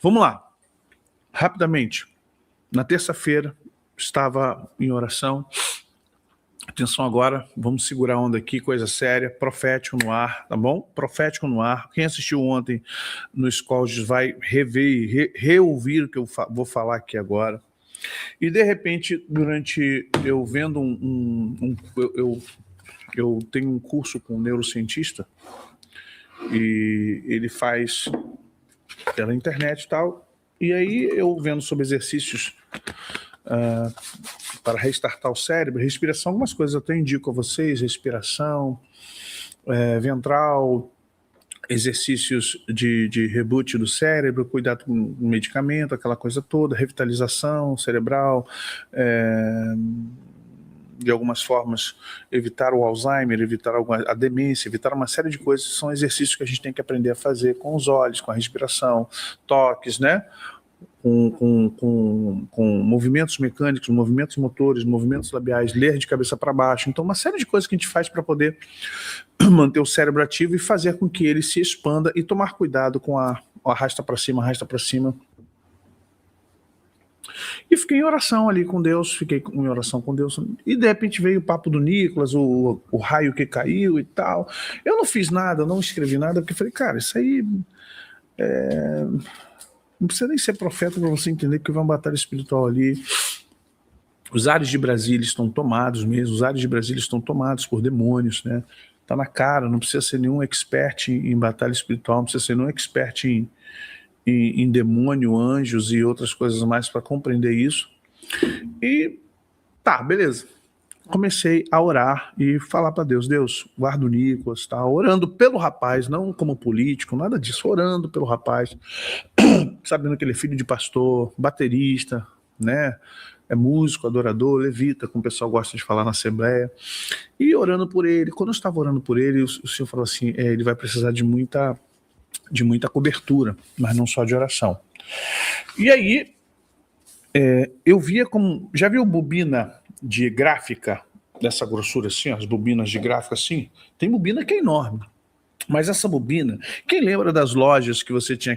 Vamos lá, rapidamente. Na terça-feira, estava em oração. Atenção agora, vamos segurar a onda aqui, coisa séria, profético no ar, tá bom? Profético no ar. Quem assistiu ontem no Scolges vai rever e reouvir o que eu vou falar aqui agora. E de repente, durante eu vendo eu tenho um curso com um neurocientista e ele faz pela internet e tal, e aí eu vendo sobre exercícios para restartar o cérebro, respiração, algumas coisas eu até indico a vocês, respiração, ventral, exercícios de reboot do cérebro, cuidado com o medicamento, aquela coisa toda, revitalização cerebral, de algumas formas, evitar o Alzheimer, evitar a demência, evitar uma série de coisas, são exercícios que a gente tem que aprender a fazer com os olhos, com a respiração, toques, né? Com movimentos mecânicos, movimentos motores, movimentos labiais, ler de cabeça para baixo. Então, uma série de coisas que a gente faz para poder manter o cérebro ativo e fazer com que ele se expanda e tomar cuidado com o arrasta para cima, arrasta para cima. E fiquei em oração ali com Deus, fiquei em oração com Deus. E de repente veio o papo do Nicolas, o raio que caiu e tal. Eu não fiz nada, não escrevi nada, porque falei, cara, isso aí... Não precisa nem ser profeta para você entender que houve uma batalha espiritual ali. Os ares de Brasília estão tomados mesmo, os ares de Brasília estão tomados por demônios, né? Tá na cara, não precisa ser nenhum expert em batalha espiritual, não precisa ser nenhum expert em demônio, anjos e outras coisas mais para compreender isso. E tá, beleza. Comecei a orar e falar para Deus, Deus, guarda o Nicolas, tá? Orando pelo rapaz, não como político, nada disso, orando pelo rapaz, sabendo que ele é filho de pastor, baterista, né? É músico, adorador, levita, como o pessoal gosta de falar na Assembleia, e orando por ele. Quando eu estava orando por ele, o Senhor falou assim, ele vai precisar de muita cobertura, mas não só de oração. E aí, eu via como... Já viu bobina de gráfica, dessa grossura assim, as bobinas de gráfica assim? Tem bobina que é enorme, mas essa bobina... Quem lembra das lojas que você tinha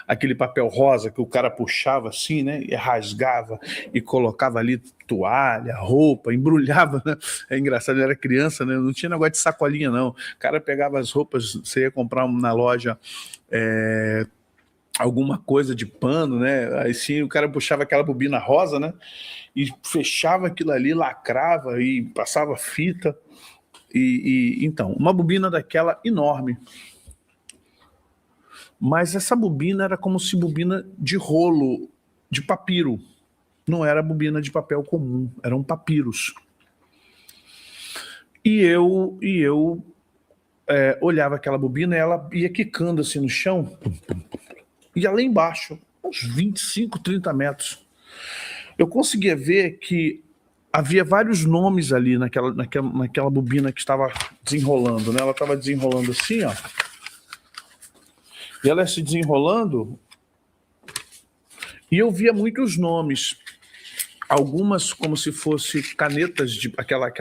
aquele papel rosa que o cara puxava assim, né, e rasgava e colocava ali toalha, roupa, embrulhava, né? É engraçado, ele era criança, né? Não tinha negócio de sacolinha não. O cara pegava as roupas, você ia comprar na loja alguma coisa de pano, né? Aí sim o cara puxava aquela bobina rosa, né? E fechava aquilo ali, lacrava e passava fita. Então, uma bobina daquela enorme. Mas essa bobina era como se bobina de rolo, de papiro. Não era bobina de papel comum, eram papiros. E eu olhava aquela bobina e ela ia quicando assim no chão, e lá embaixo, uns 25, 30 metros. Eu conseguia ver que havia vários nomes ali naquela bobina que estava desenrolando, né? Ela estava desenrolando assim, ó. E ela ia se desenrolando, e eu via muitos nomes, algumas como se fossem canetas de aquela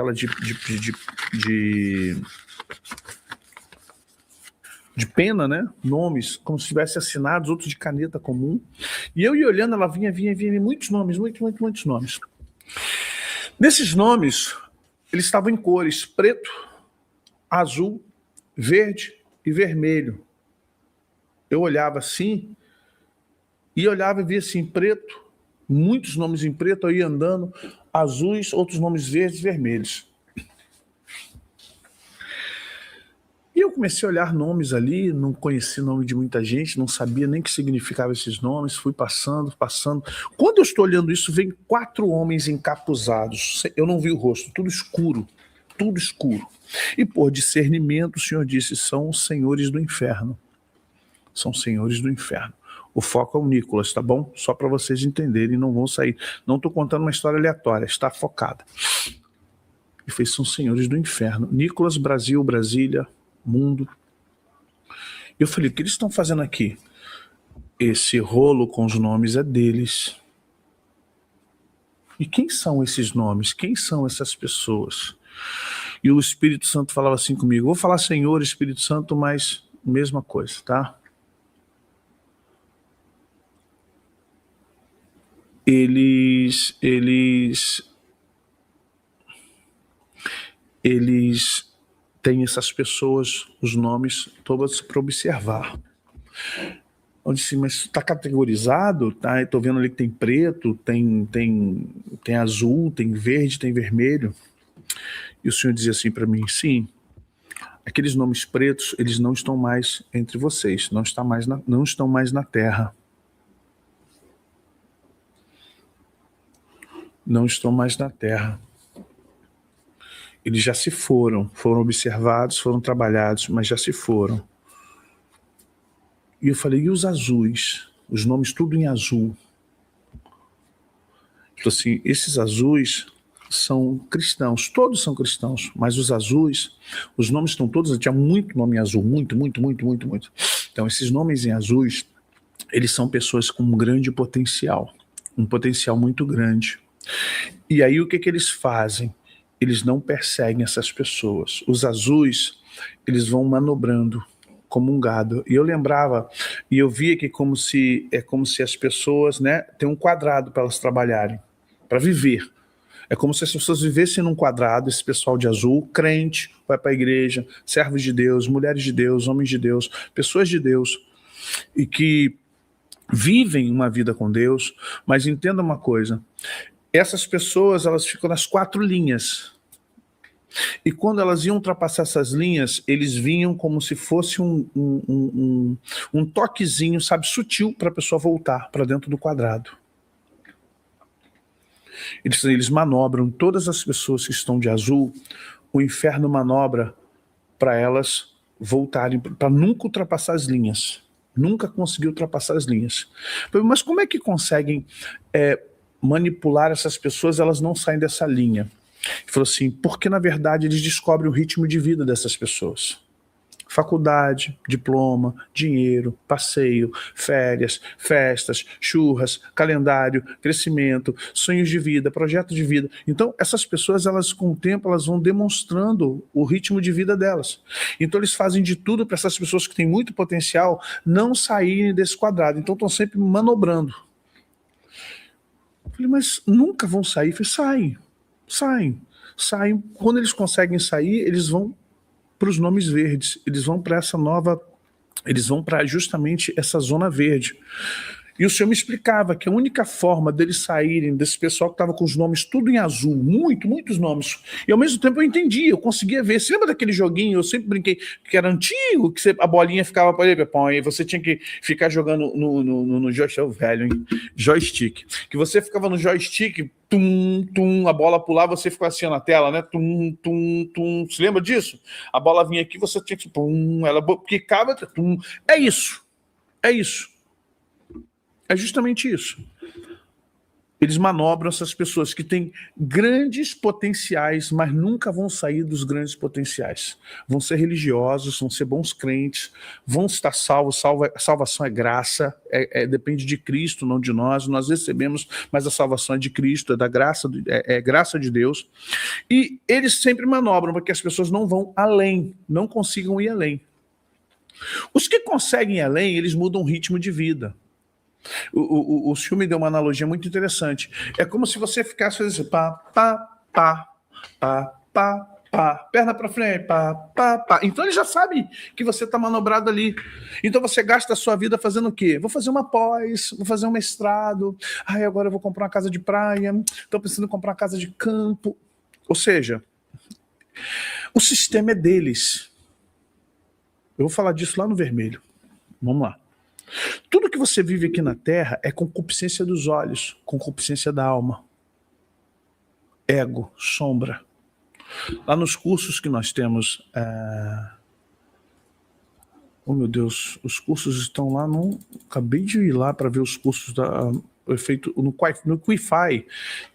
de pena, né? Nomes como se tivesse assinados, outros de caneta comum. E eu ia olhando, ela vinha muitos nomes, muitos nomes. Nesses nomes, eles estavam em cores preto, azul, verde e vermelho. Eu olhava assim, e olhava e via assim, preto, muitos nomes em preto, eu ia andando, azuis, outros nomes verdes e vermelhos. E eu comecei a olhar nomes ali, não conhecia o nome de muita gente, não sabia nem o que significava esses nomes, fui passando. Quando eu estou olhando isso, vem 4 homens encapuzados, eu não vi o rosto, tudo escuro. E por discernimento, o Senhor disse, são os senhores do inferno. São senhores do inferno. O foco é o Nicolas, tá bom? Só para vocês entenderem, não vão sair. Não estou contando uma história aleatória, está focada. E fez, são senhores do inferno. Nicolas, Brasil, Brasília, mundo. Eu falei, o que eles estão fazendo aqui? Esse rolo com os nomes é deles. E quem são esses nomes? Quem são essas pessoas? E o Espírito Santo falava assim comigo, vou falar Senhor, Espírito Santo, mas mesma coisa, tá? eles têm essas pessoas, os nomes todos para observar. Eu disse, mas está categorizado? Tá? Estou vendo ali que tem preto, tem azul, tem verde, tem vermelho. E o senhor dizia assim para mim, sim, aqueles nomes pretos, eles não estão mais entre vocês, não estão mais na Terra. Não estão mais na Terra. Eles já se foram observados, foram trabalhados, mas já se foram. E eu falei, e os azuis? Os nomes tudo em azul. Então, assim, esses azuis são cristãos, todos são cristãos, mas os azuis, os nomes estão todos, tinha muito nome em azul, muito. Então, esses nomes em azuis, eles são pessoas com um grande potencial, um potencial muito grande. E aí o que eles fazem? Eles não perseguem essas pessoas. Os azuis, eles vão manobrando como um gado. E eu lembrava, e eu via que como se as pessoas, né, tem um quadrado para elas trabalharem, para viver. É como se as pessoas vivessem num quadrado, esse pessoal de azul, crente, vai para a igreja, servos de Deus, mulheres de Deus, homens de Deus, pessoas de Deus, e que vivem uma vida com Deus, mas entenda uma coisa, essas pessoas, elas ficam nas 4 linhas. E quando elas iam ultrapassar essas linhas, eles vinham como se fosse um toquezinho, sabe, sutil, para a pessoa voltar para dentro do quadrado. Eles manobram todas as pessoas que estão de azul, o inferno manobra para elas voltarem, para nunca ultrapassar as linhas. Nunca conseguir ultrapassar as linhas. Mas como é que conseguem manipular essas pessoas, elas não saem dessa linha? Ele falou assim, porque na verdade eles descobrem o ritmo de vida dessas pessoas. Faculdade, diploma, dinheiro, passeio, férias, festas, churras, calendário, crescimento, sonhos de vida, projeto de vida. Então essas pessoas, elas com o tempo, elas vão demonstrando o ritmo de vida delas. Então eles fazem de tudo para essas pessoas que têm muito potencial não saírem desse quadrado. Então estão sempre manobrando. Eu falei, mas nunca vão sair? Eu falei, saem. Quando eles conseguem sair, eles vão para os nomes verdes, eles vão para essa nova, eles vão para justamente essa zona verde. E o senhor me explicava que a única forma deles saírem, desse pessoal que estava com os nomes tudo em azul, muitos nomes, e ao mesmo tempo eu entendia, eu conseguia ver. Você lembra daquele joguinho, eu sempre brinquei, que era antigo, que a bolinha ficava para ele, e você tinha que ficar jogando no joystick, velho, hein? Joystick, que você ficava no joystick, a bola pulava, você ficava assim na tela, né? Você lembra disso? A bola vinha aqui, você tinha que, ela quicava, é isso. É justamente isso. Eles manobram essas pessoas que têm grandes potenciais, mas nunca vão sair dos grandes potenciais. Vão ser religiosos, vão ser bons crentes, vão estar salvos. Salvação é graça, depende de Cristo, não de nós. Nós recebemos, mas a salvação é de Cristo, é da graça, é graça de Deus. E eles sempre manobram para que as pessoas não vão além, não consigam ir além. Os que conseguem ir além, eles mudam o ritmo de vida. O senhor me deu uma analogia muito interessante. É como se você ficasse fazendo assim, pá, perna para frente, pá. Então ele já sabe que você está manobrado ali. Então você gasta a sua vida fazendo o quê? Vou fazer uma pós, vou fazer um mestrado, agora eu vou comprar uma casa de praia, estou pensando em comprar uma casa de campo. Ou seja, o sistema é deles. Eu vou falar disso lá no vermelho. Vamos lá. Tudo que você vive aqui na Terra é concupiscência dos olhos, concupiscência da alma, ego, sombra. Lá nos cursos que nós temos, oh meu Deus, os cursos estão lá, acabei de ir lá para ver os cursos o efeito no Wi-Fi.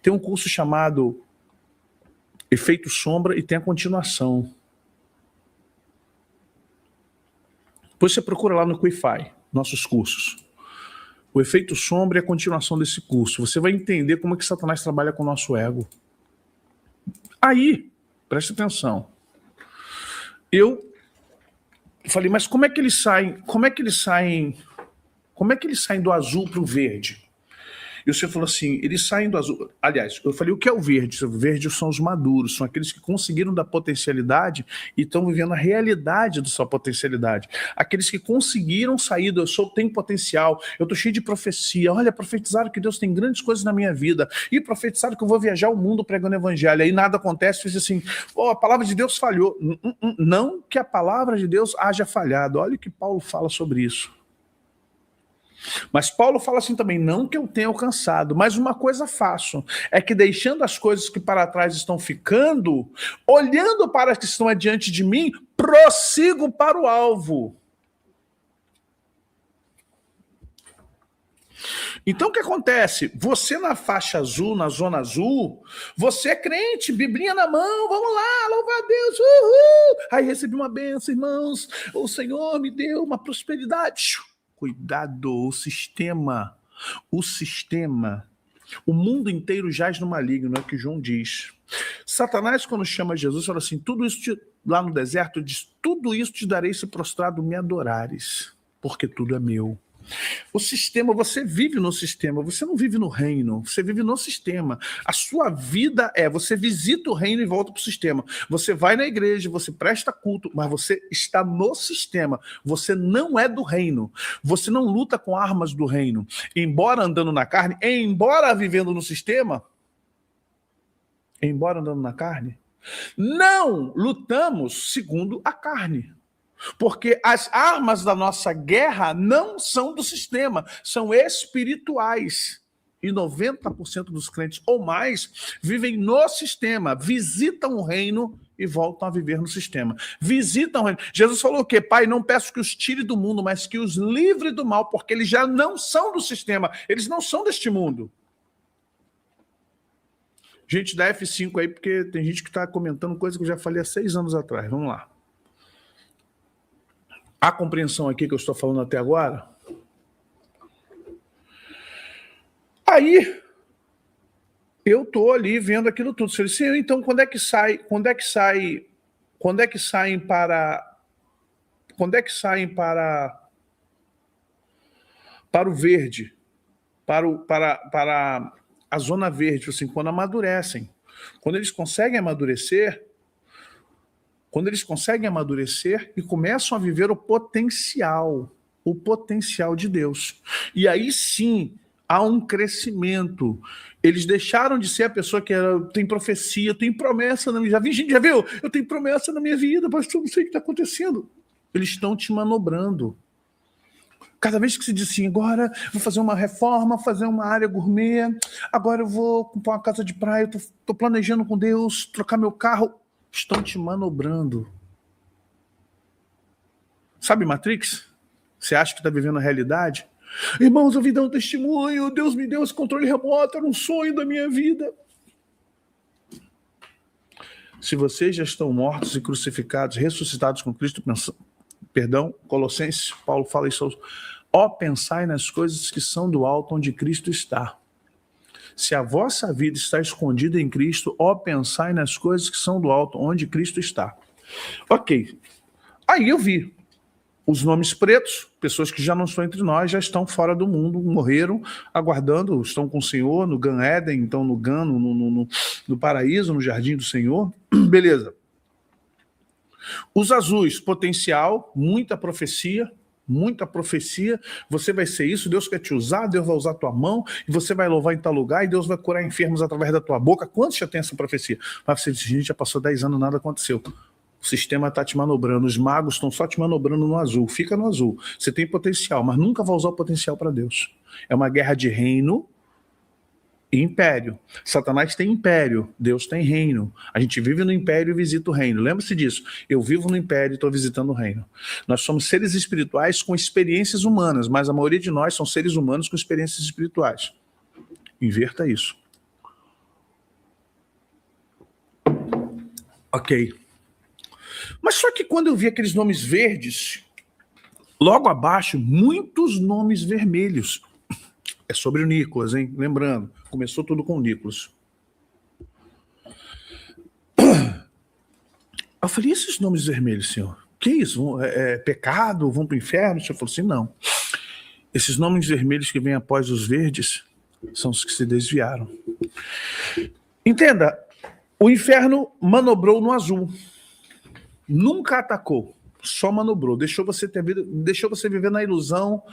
Tem um curso chamado Efeito Sombra e tem a continuação. Depois você procura lá no Wi-Fi, nossos cursos. O efeito sombra é a continuação desse curso. Você vai entender como é que Satanás trabalha com o nosso ego. Aí, preste atenção. Eu falei, mas como é que eles saem do azul para o verde? E o Senhor falou assim, eles saem do azul. Aliás, eu falei, o que é o verde? O verde são os maduros, são aqueles que conseguiram da potencialidade e estão vivendo a realidade da sua potencialidade. Aqueles que conseguiram sair do tenho potencial, eu estou cheio de profecia, olha, profetizaram que Deus tem grandes coisas na minha vida, e profetizaram que eu vou viajar o mundo pregando evangelho, aí nada acontece, diz assim, a palavra de Deus falhou. Não que a palavra de Deus haja falhado, olha o que Paulo fala sobre isso. Mas Paulo fala assim também, não que eu tenha alcançado, mas uma coisa faço, é que deixando as coisas que para trás estão ficando, olhando para as que estão adiante de mim, prossigo para o alvo. Então o que acontece? Você na faixa azul, na zona azul, você é crente, biblinha na mão, vamos lá, louva a Deus, uhul! Aí recebi uma bênção, irmãos, o Senhor me deu uma prosperidade. Cuidado, o sistema, o mundo inteiro jaz no maligno, é o que João diz. Satanás, quando chama Jesus, fala assim, tudo isso lá no deserto, diz, tudo isso te darei se prostrado me adorares, porque tudo é meu. O sistema, você vive no sistema, você não vive no reino, você vive no sistema. A sua vida você visita o reino e volta para o sistema. Você vai na igreja, você presta culto, mas você está no sistema. Você não é do reino. Você não luta com armas do reino. Embora andando na carne, embora vivendo no sistema, embora andando na carne, não lutamos segundo a carne. Porque as armas da nossa guerra não são do sistema, são espirituais. E 90% dos crentes ou mais vivem no sistema, visitam o reino e voltam a viver no sistema. Visitam o reino. Jesus falou o quê? Pai, não peço que os tire do mundo, mas que os livre do mal, porque eles já não são do sistema, eles não são deste mundo. Gente, dá F5 aí, porque tem gente que está comentando coisa que eu já falei há 6 anos atrás. Vamos lá. A compreensão aqui que eu estou falando até agora? Aí, eu estou ali vendo aquilo tudo. Eu disse, então, quando é que saem para o verde, para a zona verde, assim, quando amadurecem. Quando eles conseguem amadurecer e começam a viver o potencial de Deus. E aí sim, há um crescimento. Eles deixaram de ser a pessoa que tem profecia, tem promessa na minha vida. Já viu? Eu tenho promessa na minha vida, pastor, não sei o que está acontecendo. Eles estão te manobrando. Cada vez que se diz assim, agora vou fazer uma reforma, fazer uma área gourmet, agora eu vou comprar uma casa de praia, estou planejando com Deus, trocar meu carro, estão te manobrando. Sabe Matrix? Você acha que está vivendo a realidade? Irmãos, eu vim dar um testemunho, Deus me deu esse controle remoto, era um sonho da minha vida. Se vocês já estão mortos e crucificados, ressuscitados com Cristo, Colossenses, Paulo fala isso, pensai nas coisas que são do alto, onde Cristo está. Se a vossa vida está escondida em Cristo, pensai nas coisas que são do alto, onde Cristo está. Ok. Aí eu vi os nomes pretos, pessoas que já não estão entre nós, já estão fora do mundo, morreram, aguardando, estão com o Senhor, no Gan Éden, então no Gan, no paraíso, no jardim do Senhor. Beleza. Os azuis, potencial, muita profecia, você vai ser isso, Deus quer te usar, Deus vai usar a tua mão, e você vai louvar em tal lugar, e Deus vai curar enfermos através da tua boca. Quantos já tem essa profecia? Mas você diz, gente, já passou 10 anos, nada aconteceu. O sistema está te manobrando, os magos estão só te manobrando no azul, fica no azul. Você tem potencial, mas nunca vai usar o potencial para Deus. É uma guerra de reino e império. Satanás tem império, Deus tem reino. A gente vive no império e visita o reino. Lembre-se disso. Eu vivo no império e estou visitando o reino. Nós somos seres espirituais com experiências humanas, mas a maioria de nós são seres humanos com experiências espirituais. Inverta isso. Ok. Mas só que quando eu vi aqueles nomes verdes, logo abaixo, muitos nomes vermelhos. É sobre o Nicolas, hein? Lembrando, começou tudo com o Nicolas. Eu falei, esses nomes vermelhos, senhor? Que isso? É pecado? Vão para o inferno? O senhor falou assim, não. Esses nomes vermelhos que vêm após os verdes são os que se desviaram. Entenda, o inferno manobrou no azul. Nunca atacou, só manobrou. Deixou você viver na ilusão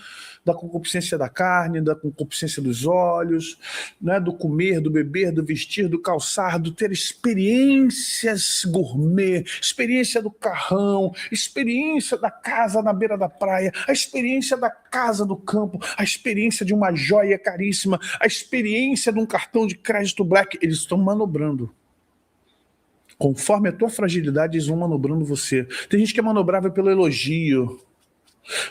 da concupiscência da carne, da concupiscência dos olhos, né, do comer, do beber, do vestir, do calçar, do ter experiências gourmet, experiência do carrão, experiência da casa na beira da praia, a experiência da casa do campo, a experiência de uma joia caríssima, a experiência de um cartão de crédito black. Eles estão manobrando. Conforme a tua fragilidade, eles vão manobrando você. Tem gente que é manobrável pelo elogio.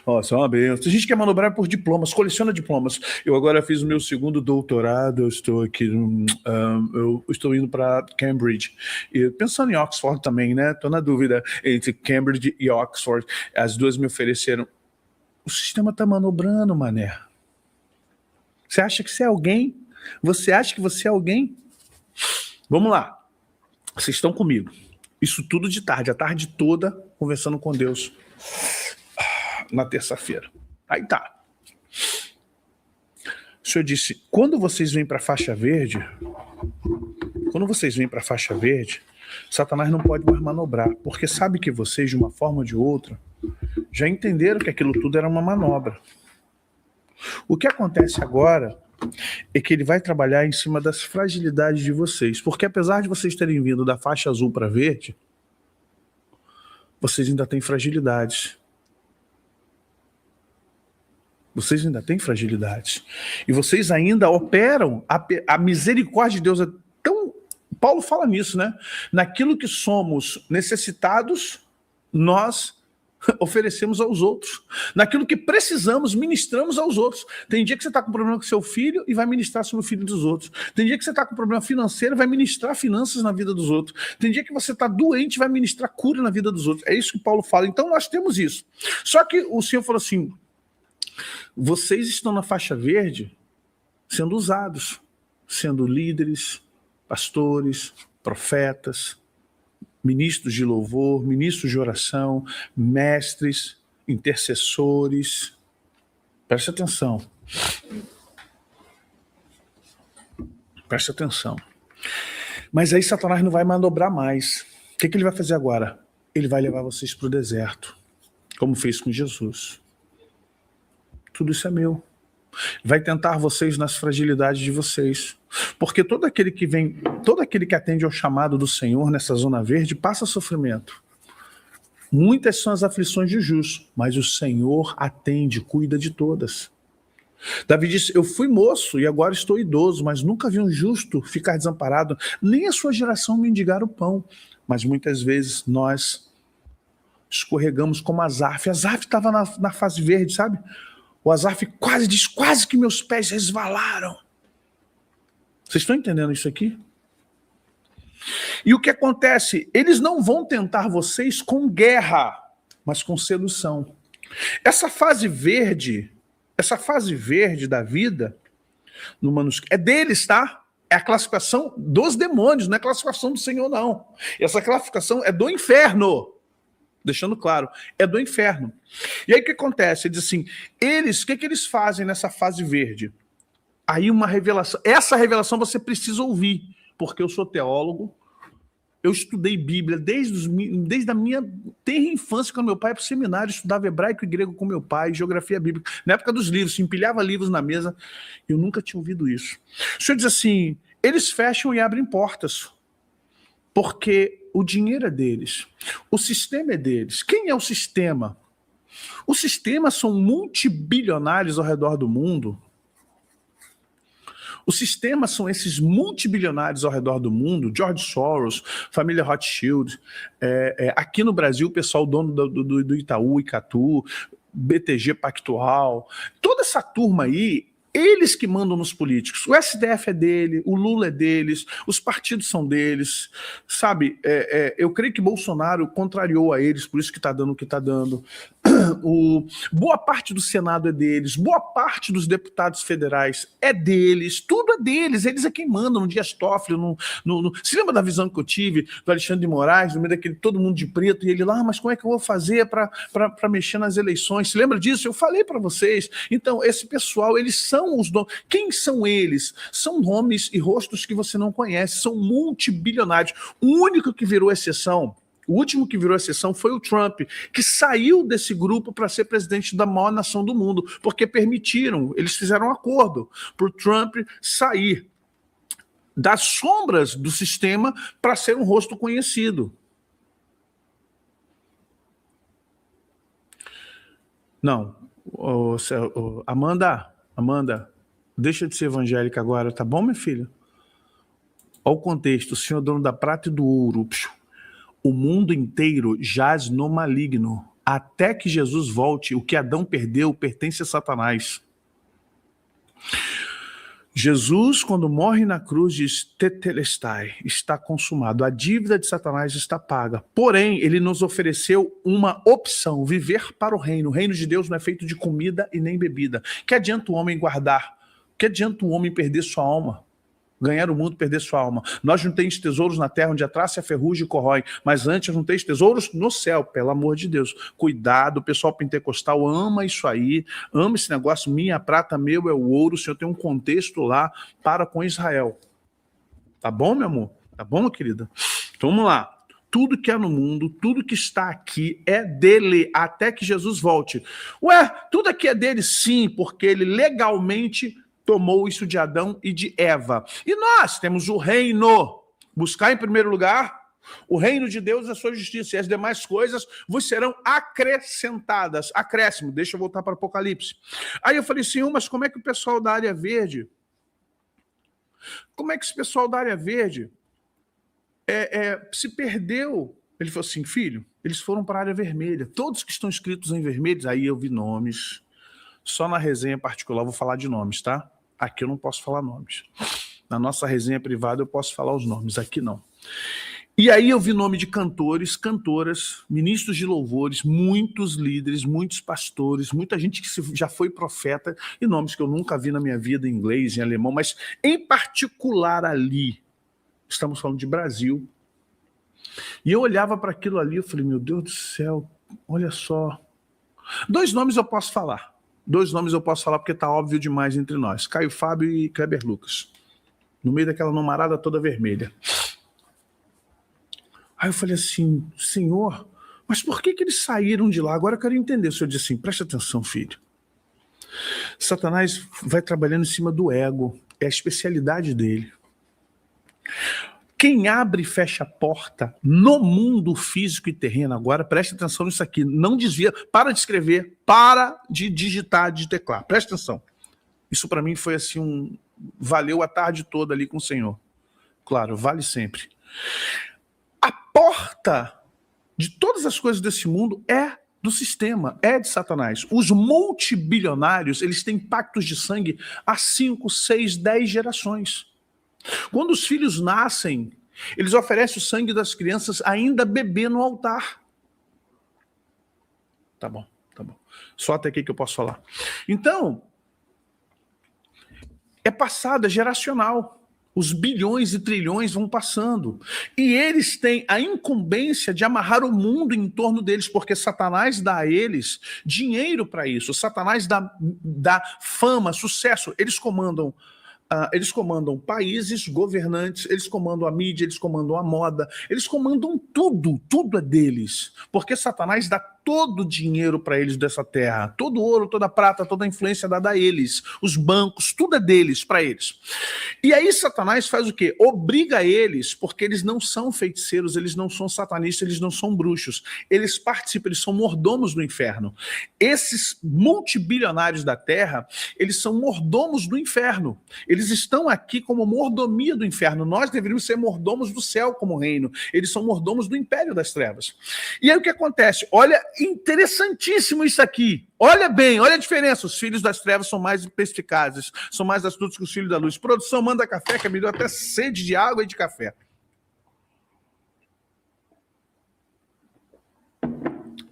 Nossa, é uma benção. Tem gente que é manobrável por diplomas, coleciona diplomas. Eu agora fiz o meu segundo doutorado, eu estou aqui, eu estou indo para Cambridge. E pensando em Oxford também, né? Estou na dúvida entre Cambridge e Oxford. As duas me ofereceram. O sistema está manobrando, mané. Você acha que você é alguém? Você acha que você é alguém? Vamos lá. Vocês estão comigo. Isso tudo de tarde, a tarde toda, conversando com Deus. Na terça-feira. Aí tá. O Senhor disse, quando vocês vêm para a faixa verde, Satanás não pode mais manobrar, porque sabe que vocês, de uma forma ou de outra, já entenderam que aquilo tudo era uma manobra. O que acontece agora é que ele vai trabalhar em cima das fragilidades de vocês, porque apesar de vocês terem vindo da faixa azul para verde, vocês ainda têm fragilidades. Vocês ainda têm fragilidades. E vocês ainda operam, a misericórdia de Deus é tão... Paulo fala nisso, né? Naquilo que somos necessitados, nós oferecemos aos outros. Naquilo que precisamos, ministramos aos outros. Tem dia que você está com problema com seu filho e vai ministrar sobre o filho dos outros. Tem dia que você está com problema financeiro e vai ministrar finanças na vida dos outros. Tem dia que você está doente e vai ministrar cura na vida dos outros. É isso que Paulo fala. Então nós temos isso. Só que o Senhor falou assim, vocês estão na faixa verde sendo usados, sendo líderes, pastores, profetas, ministros de louvor, ministros de oração, mestres, intercessores. Preste atenção. Preste atenção. Mas aí Satanás não vai manobrar mais. O que ele vai fazer agora? Ele vai levar vocês para o deserto, como fez com Jesus. Tudo isso é meu. Vai tentar vocês nas fragilidades de vocês. Porque todo aquele que atende ao chamado do Senhor nessa zona verde passa sofrimento. Muitas são as aflições de justo, mas o Senhor atende, cuida de todas. Davi disse, eu fui moço e agora estou idoso, mas nunca vi um justo ficar desamparado, nem a sua geração mendigar o pão. Mas muitas vezes nós escorregamos como Asaf. Asaf estava na fase verde, sabe? O Asaf quase que meus pés resvalaram. Vocês estão entendendo isso aqui? E o que acontece? Eles não vão tentar vocês com guerra, mas com sedução. Essa fase verde da vida, no manuscrito, é deles, tá? É a classificação dos demônios, não é a classificação do Senhor, não. Essa classificação é do inferno. Deixando claro, é do inferno. E aí o que acontece? Ele diz assim, o que eles fazem nessa fase verde? Aí uma revelação, essa revelação você precisa ouvir, porque eu sou teólogo, eu estudei Bíblia desde a minha tenra infância, quando meu pai ia para o seminário, estudava hebraico e grego com meu pai, geografia bíblica, na época dos livros, se empilhava livros na mesa, eu nunca tinha ouvido isso. O Senhor diz assim, eles fecham e abrem portas, porque o dinheiro é deles, o sistema é deles. Quem é o sistema? O sistema são multibilionários ao redor do mundo. O sistema são esses multibilionários ao redor do mundo, George Soros, família Rothschild, aqui no Brasil o pessoal dono do Itaú, Icatu, BTG Pactual, toda essa turma aí, eles que mandam nos políticos. O STF é dele, o Lula é deles, os partidos são deles, sabe? Eu creio que Bolsonaro contrariou a eles, por isso que está dando o que está dando. Boa parte do Senado é deles, boa parte dos deputados federais é deles, tudo cultura deles, eles é quem mandam no Dias Toffoli. Se lembra da visão que eu tive do Alexandre de Moraes, no meio daquele todo mundo de preto, e ele lá, mas como é que eu vou fazer para mexer nas eleições? Se lembra disso? Eu falei para vocês. Então, esse pessoal, eles são os donos. Quem são eles? São nomes e rostos que você não conhece, são multibilionários. O único que virou exceção, o último que virou exceção foi o Trump, que saiu desse grupo para ser presidente da maior nação do mundo, porque permitiram, eles fizeram um acordo para o Trump sair das sombras do sistema para ser um rosto conhecido. Não, Amanda, deixa de ser evangélica agora, tá bom, minha filha? Olha o contexto, o Senhor dono da prata e do ouro, o mundo inteiro jaz no maligno. Até que Jesus volte, o que Adão perdeu pertence a Satanás. Jesus, quando morre na cruz, diz, tetelestai, está consumado. A dívida de Satanás está paga. Porém, ele nos ofereceu uma opção, viver para o reino. O reino de Deus não é feito de comida e nem bebida. Que adianta o homem guardar? Que adianta o homem perder sua alma? Ganhar o mundo, perder sua alma. Nós não temos tesouros na terra onde a traça e a ferrugem corrói, mas antes não temos tesouros no céu, pelo amor de Deus. Cuidado, o pessoal pentecostal ama isso aí, ama esse negócio, minha prata, meu é o ouro, o Senhor tem um contexto lá para com Israel. Tá bom, meu amor? Tá bom, querida? Então vamos lá. Tudo que é no mundo, tudo que está aqui é dele, até que Jesus volte. Ué, tudo aqui é dele? Sim, porque ele legalmente tomou isso de Adão e de Eva. E nós temos o reino. Buscar em primeiro lugar o reino de Deus e a sua justiça, e as demais coisas vos serão acrescentadas. Acréscimo, deixa eu voltar para o Apocalipse. Aí eu falei, Senhor, mas como é que o pessoal da área verde, como é que esse pessoal da área verde se perdeu? Ele falou assim, filho, eles foram para a área vermelha. Todos que estão escritos em vermelhos, aí eu vi nomes. Só na resenha particular eu vou falar de nomes, tá? Aqui eu não posso falar nomes. Na nossa resenha privada eu posso falar os nomes, aqui não. E aí eu vi nome de cantores, cantoras, ministros de louvores, muitos líderes, muitos pastores, muita gente que já foi profeta, e nomes que eu nunca vi na minha vida em inglês, em alemão, mas em particular ali, estamos falando de Brasil. E eu olhava para aquilo ali e falei, meu Deus do céu, olha só. 2 nomes eu posso falar. 2 nomes eu posso falar porque tá óbvio demais entre nós. Caio Fábio e Kleber Lucas. No meio daquela numarada toda vermelha. Aí eu falei assim, Senhor, mas por que eles saíram de lá? Agora eu quero entender. O Senhor disse assim, presta atenção, filho. Satanás vai trabalhando em cima do ego. É a especialidade dele. Quem abre e fecha a porta no mundo físico e terreno, agora preste atenção nisso aqui, não desvia, para de escrever, para de digitar, de teclar, preste atenção. Isso para mim foi assim, valeu a tarde toda ali com o Senhor. Claro, vale sempre. A porta de todas as coisas desse mundo é do sistema, é de Satanás. Os multibilionários, eles têm pactos de sangue há 5, 6, 10 gerações. Quando os filhos nascem, eles oferecem o sangue das crianças ainda bebê no altar. Tá bom, tá bom. Só até aqui que eu posso falar. Então, é passado, é geracional. Os bilhões e trilhões vão passando. E eles têm a incumbência de amarrar o mundo em torno deles, porque Satanás dá a eles dinheiro para isso. Satanás dá fama, sucesso. Eles comandam países, governantes, eles comandam a mídia, eles comandam a moda, eles comandam tudo, tudo é deles. Porque Satanás dá todo o dinheiro para eles dessa terra, todo o ouro, toda a prata, toda a influência dada a eles, os bancos, tudo é deles, para eles. E aí Satanás faz o quê? Obriga eles, porque eles não são feiticeiros, eles não são satanistas, eles não são bruxos, eles participam, eles são mordomos do inferno. Esses multibilionários da terra, eles são mordomos do inferno. Eles estão aqui como mordomia do inferno. Nós deveríamos ser mordomos do céu como reino. Eles são mordomos do império das trevas. E aí o que acontece? Olha, interessantíssimo isso aqui. Olha bem, olha a diferença. Os filhos das trevas são mais perspicazes, são mais astutos que os filhos da luz. Produção, manda café, que me deu até sede de água e de café.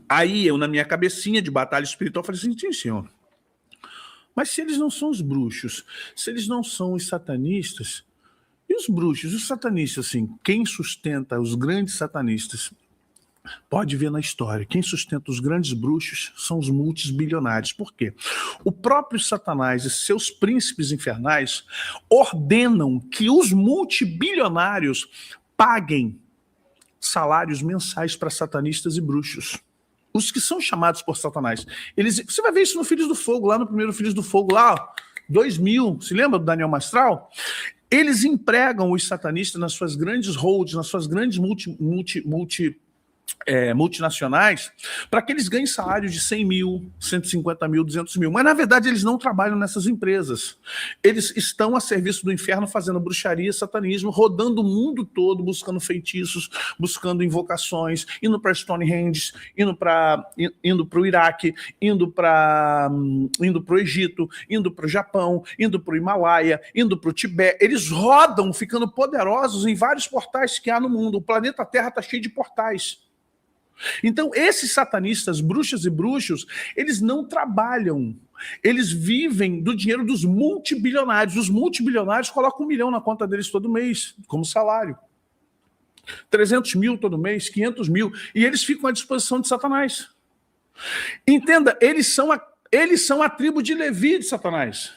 Aí eu, na minha cabecinha de batalha espiritual, falei assim, sim, senhor. Mas se eles não são os bruxos, se eles não são os satanistas, e os bruxos, os satanistas, assim, quem sustenta os grandes satanistas? Pode ver na história, quem sustenta os grandes bruxos são os multibilionários. Por quê? O próprio Satanás e seus príncipes infernais ordenam que os multibilionários paguem salários mensais para satanistas e bruxos. Os que são chamados por Satanás. Você vai ver isso no Filhos do Fogo, lá no primeiro Filhos do Fogo, lá, 2000, se lembra do Daniel Mastral? Eles empregam os satanistas nas suas grandes holds, nas suas grandes multinacionais, para que eles ganhem salários de 100 mil, 150 mil, 200 mil. Mas, na verdade, eles não trabalham nessas empresas. Eles estão a serviço do inferno, fazendo bruxaria, satanismo, rodando o mundo todo, buscando feitiços, buscando invocações, indo para Stonehenge, indo para o Iraque, indo para o Egito, indo para o Japão, indo para o Himalaia, indo para o Tibete. Eles rodam, ficando poderosos em vários portais que há no mundo. O planeta Terra está cheio de portais. Então, esses satanistas, bruxas e bruxos, eles não trabalham. Eles vivem do dinheiro dos multibilionários. Os multibilionários colocam 1 milhão na conta deles todo mês, como salário. 300 mil todo mês, 500 mil. E eles ficam à disposição de Satanás. Entenda, eles são a tribo de Levi de Satanás.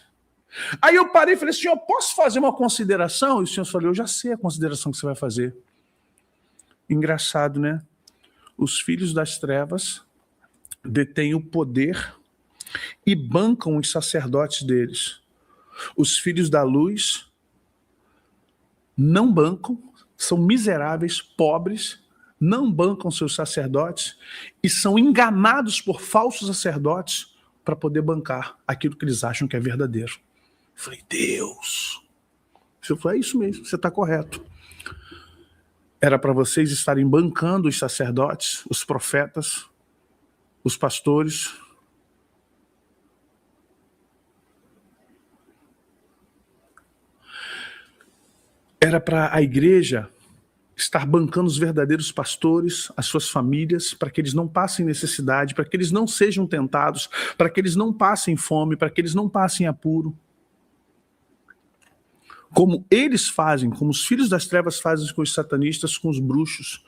Aí eu parei e falei, senhor, posso fazer uma consideração? E o senhor falou, eu já sei a consideração que você vai fazer. Engraçado, né? Os filhos das trevas detêm o poder e bancam os sacerdotes deles. Os filhos da luz não bancam, são miseráveis, pobres, não bancam seus sacerdotes e são enganados por falsos sacerdotes para poder bancar aquilo que eles acham que é verdadeiro. Eu falei, Deus! Eu falei, é isso mesmo, você está correto. Era para vocês estarem bancando os sacerdotes, os profetas, os pastores. Era para a igreja estar bancando os verdadeiros pastores, as suas famílias, para que eles não passem necessidade, para que eles não sejam tentados, para que eles não passem fome, para que eles não passem apuro. Como eles fazem, como os filhos das trevas fazem com os satanistas, com os bruxos.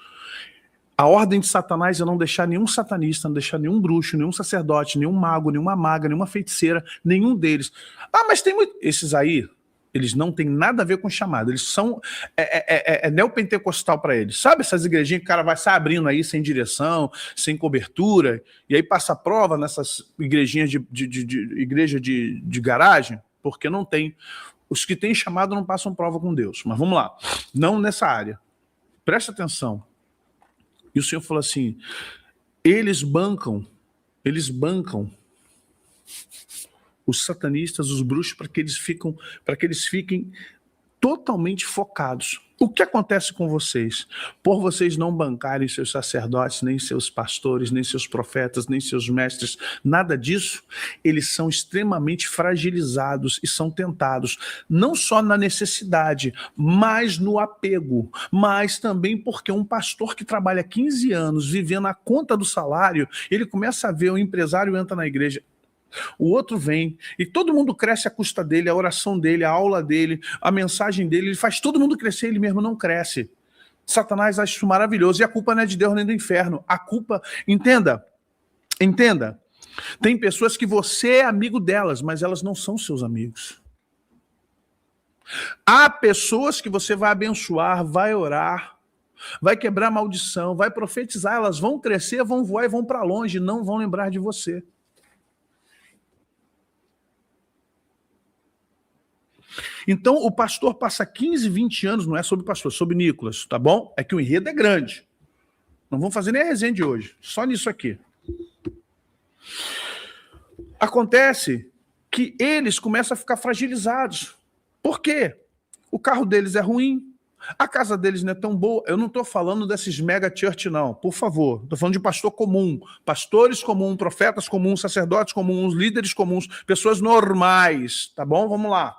A ordem de Satanás é não deixar nenhum satanista, não deixar nenhum bruxo, nenhum sacerdote, nenhum mago, nenhuma maga, nenhuma feiticeira, nenhum deles. Ah, mas tem muito... Esses aí, eles não têm nada a ver com chamado. Eles são... neopentecostal para eles. Sabe essas igrejinhas que o cara vai se abrindo aí sem direção, sem cobertura, e aí passa prova nessas igrejinhas igreja de garagem? Porque não tem... Os que têm chamado não passam prova com Deus. Mas vamos lá. Não nessa área. Presta atenção. E o Senhor falou assim, eles bancam os satanistas, os bruxos, para que eles fiquem totalmente focados. O que acontece com vocês? Por vocês não bancarem seus sacerdotes, nem seus pastores, nem seus profetas, nem seus mestres, nada disso, eles são extremamente fragilizados e são tentados, não só na necessidade, mas no apego, mas também porque um pastor que trabalha 15 anos vivendo a conta do salário, ele começa a ver, o empresário entra na igreja, o outro vem, e todo mundo cresce à custa dele, a oração dele, a aula dele, a mensagem dele, ele faz todo mundo crescer, ele mesmo não cresce. Satanás acha isso maravilhoso, e a culpa não é de Deus nem do inferno, a culpa, entenda, tem pessoas que você é amigo delas, mas elas não são seus amigos. Há pessoas que você vai abençoar, vai orar, vai quebrar maldição, vai profetizar, elas vão crescer, vão voar e vão para longe, não vão lembrar de você. Então, o pastor passa 15, 20 anos, não é sobre o pastor, é sobre Nicolas, tá bom? É que o enredo é grande. Não vamos fazer nem a resenha de hoje, só nisso aqui. Acontece que eles começam a ficar fragilizados. Por quê? O carro deles é ruim, a casa deles não é tão boa. Eu não estou falando desses mega church, não, por favor. Estou falando de pastor comum, pastores comuns, profetas comuns, sacerdotes comuns, líderes comuns, pessoas normais, tá bom? Vamos lá.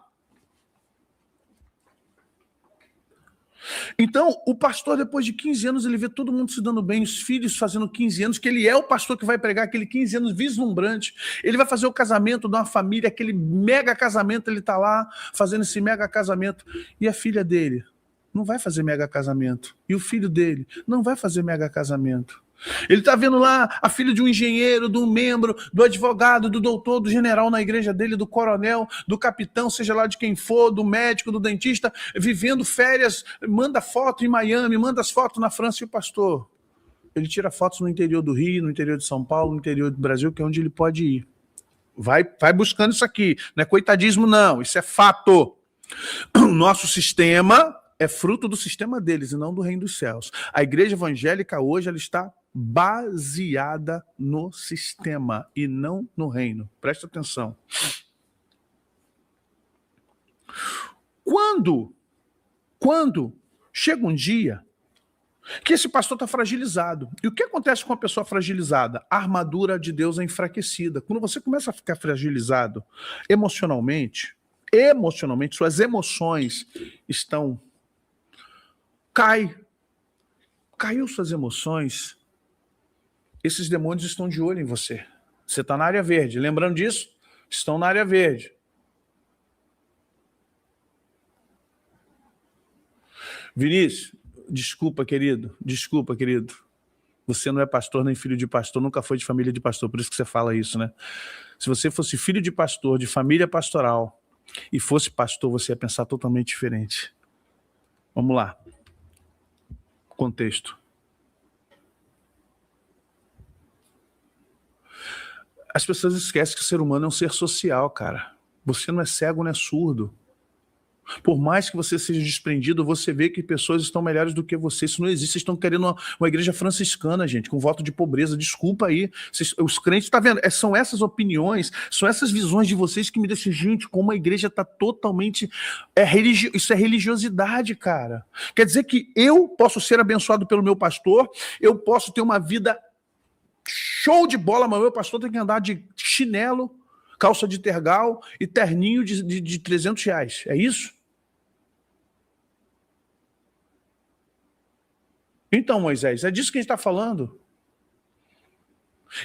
Então, o pastor, depois de 15 anos, ele vê todo mundo se dando bem, os filhos fazendo 15 anos, que ele é o pastor que vai pregar aquele 15 anos vislumbrante. Ele vai fazer o casamento de uma família, aquele mega casamento, ele está lá fazendo esse mega casamento. E a filha dele não vai fazer mega casamento. E o filho dele não vai fazer mega casamento. Ele está vendo lá a filha de um engenheiro, de um membro, do advogado, do doutor, do general na igreja dele, do coronel, do capitão, seja lá de quem for, do médico, do dentista, vivendo férias, manda foto em Miami, manda as fotos na França. E o pastor, ele tira fotos no interior do Rio, no interior de São Paulo, no interior do Brasil, que é onde ele pode ir. Vai buscando isso aqui. Não é coitadismo, não. Isso é fato. O nosso sistema é fruto do sistema deles e não do reino dos céus. A igreja evangélica hoje ela está baseada no sistema e não no reino. Presta atenção. Quando chega um dia que esse pastor está fragilizado. E o que acontece com a pessoa fragilizada? A armadura de Deus é enfraquecida. Quando você começa a ficar fragilizado emocionalmente, suas emoções estão... Caiu suas emoções, esses demônios estão de olho em você. Você está na área verde. Lembrando disso? Estão na área verde. Vinícius, desculpa, querido. Desculpa, querido. Você não é pastor nem filho de pastor, nunca foi de família de pastor, por isso que você fala isso, né? Se você fosse filho de pastor, de família pastoral, e fosse pastor, você ia pensar totalmente diferente. Vamos lá. Contexto. As pessoas esquecem que o ser humano é um ser social, cara. Você não é cego, não é surdo. Por mais que você seja desprendido, você vê que pessoas estão melhores do que você. Isso não existe. Vocês estão querendo uma igreja franciscana, gente, com voto de pobreza. Desculpa aí. Os crentes, tá vendo? São essas opiniões, são essas visões de vocês que me deixam, gente, como a igreja está totalmente... Isso é religiosidade, cara. Quer dizer que eu posso ser abençoado pelo meu pastor, eu posso ter uma vida show de bola, mas o meu pastor tem que andar de chinelo, calça de tergal e terninho de 300 reais. É isso? Então, Moisés, é disso que a gente está falando.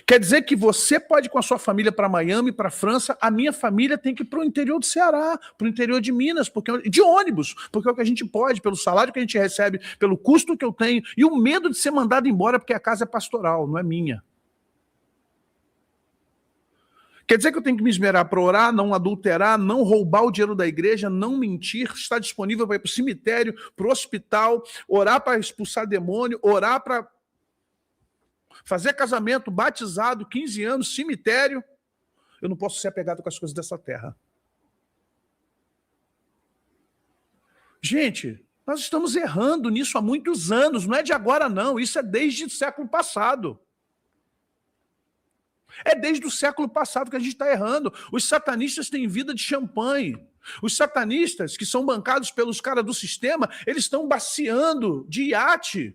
Quer dizer que você pode ir com a sua família para Miami, para a França, a minha família tem que ir para o interior do Ceará, para o interior de Minas, de ônibus, porque é o que a gente pode, pelo salário que a gente recebe, pelo custo que eu tenho, e o medo de ser mandado embora porque a casa é pastoral, não é minha. Quer dizer que eu tenho que me esmerar para orar, não adulterar, não roubar o dinheiro da igreja, não mentir, estar disponível para ir para o cemitério, para o hospital, orar para expulsar demônio, orar para fazer casamento, batizado, 15 anos, cemitério. Eu não posso ser apegado com as coisas dessa terra. Gente, nós estamos errando nisso há muitos anos, não é de agora não, isso é desde o século passado. É desde o século passado que a gente está errando. Os satanistas têm vida de champanhe. Os satanistas, que são bancados pelos caras do sistema, eles estão baciando de iate.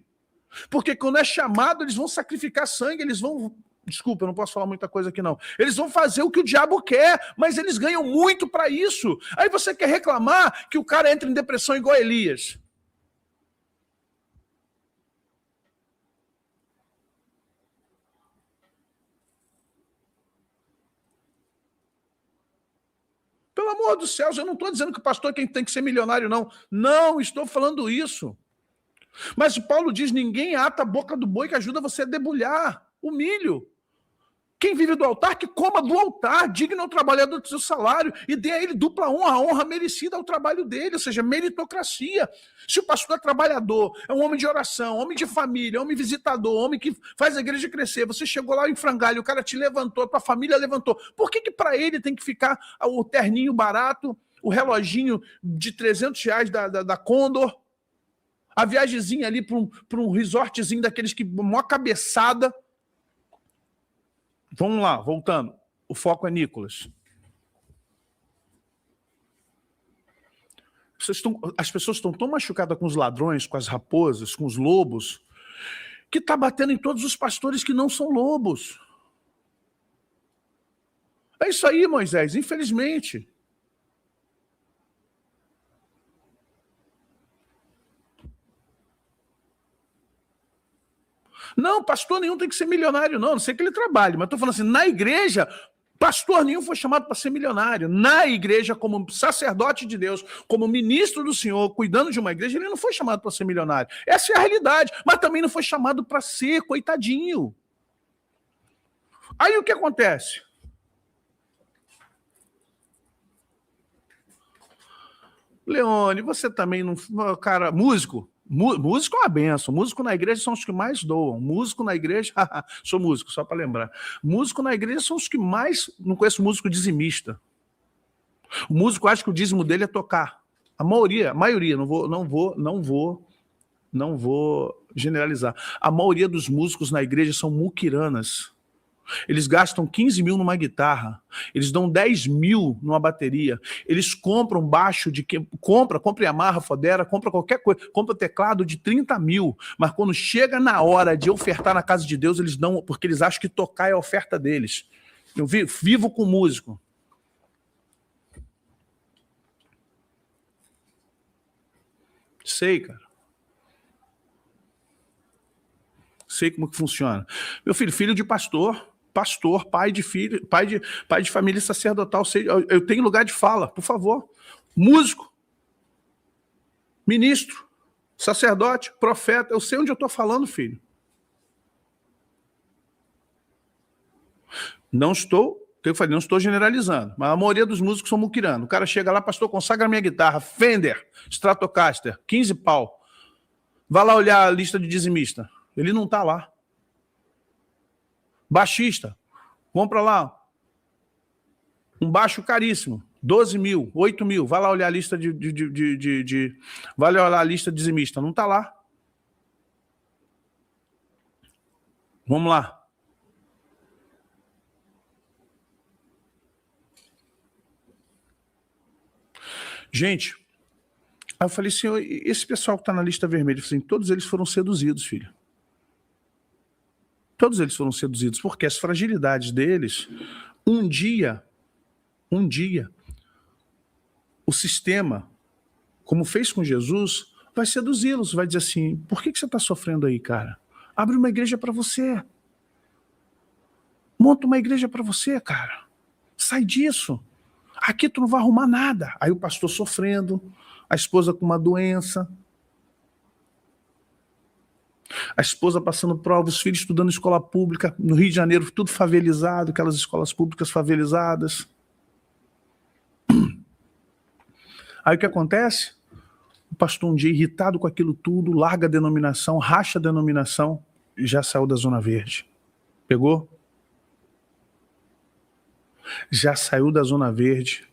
Porque quando é chamado, eles vão sacrificar sangue, eles vão... Desculpa, eu não posso falar muita coisa aqui não. Eles vão fazer o que o diabo quer, mas eles ganham muito para isso. Aí você quer reclamar que o cara entra em depressão igual a Elias. Pelo amor dos céus, eu não estou dizendo que o pastor tem que ser milionário, não. Não estou falando isso. Mas o Paulo diz, ninguém ata a boca do boi que ajuda você a debulhar o milho. Quem vive do altar, que coma do altar, digno ao trabalhador do seu salário e dê a ele dupla honra, a honra merecida ao trabalho dele, ou seja, meritocracia. Se o pastor é trabalhador, é um homem de oração, homem de família, homem visitador, homem que faz a igreja crescer, você chegou lá em frangalho, o cara te levantou, tua família levantou, por que para ele tem que ficar o terninho barato, o reloginho de 300 reais da Condor, a viagemzinha ali para um resortzinho daqueles que mó cabeçada? Vamos lá, voltando. O foco é Nicolas. As pessoas estão tão machucadas com os ladrões, com as raposas, com os lobos, que está batendo em todos os pastores que não são lobos. É isso aí, Moisés, infelizmente. Não, pastor nenhum tem que ser milionário, não sei que ele trabalhe, mas estou falando assim, na igreja, pastor nenhum foi chamado para ser milionário. Na igreja, como sacerdote de Deus, como ministro do Senhor, cuidando de uma igreja, ele não foi chamado para ser milionário. Essa é a realidade, mas também não foi chamado para ser coitadinho. Aí o que acontece? Leone, você também não... Cara, músico é uma benção. Músico na igreja são os que mais doam. Músico na igreja... Sou músico, só para lembrar. Músico na igreja são os que mais... Não conheço músico dizimista. O músico acha que o dízimo dele é tocar. A maioria, não vou generalizar. A maioria dos músicos na igreja são muquiranas. Eles gastam 15 mil numa guitarra, eles dão 10 mil numa bateria, eles compram baixo de que compra Yamaha, Fodera, compra qualquer coisa, compra teclado de 30 mil, mas quando chega na hora de ofertar na casa de Deus, eles dão, porque eles acham que tocar é a oferta deles. Eu vivo com músico. Sei, cara. Sei como que funciona. Meu filho de pastor, pai de filho, pai de família sacerdotal, eu tenho lugar de fala, por favor. Músico, ministro, sacerdote, profeta, eu sei onde eu estou falando, filho. Não estou generalizando, mas a maioria dos músicos são muquiranos. O cara chega lá, pastor, consagra minha guitarra, Fender, Stratocaster, 15 pau. Vai lá olhar a lista de dizimista. Ele não está lá. Baixista, compra lá um baixo caríssimo, 12 mil, 8 mil, vai lá olhar a lista vai lá olhar a lista dizimista, não está lá. Vamos lá. Gente, aí eu falei, senhor, esse pessoal que está na lista vermelha, assim, todos eles foram seduzidos, filho. Todos eles foram seduzidos, porque as fragilidades deles, um dia, o sistema, como fez com Jesus, vai seduzi-los, vai dizer assim, por que você está sofrendo aí, cara? Abre uma igreja para você. Monta uma igreja para você, cara. Sai disso. Aqui tu não vai arrumar nada. Aí o pastor sofrendo, a esposa com uma doença, a esposa passando prova, os filhos estudando em escola pública, no Rio de Janeiro, tudo favelizado, aquelas escolas públicas favelizadas. Aí o que acontece? O pastor um dia irritado com aquilo tudo, larga a denominação, racha a denominação e já saiu da Zona Verde. Pegou? Já saiu da Zona Verde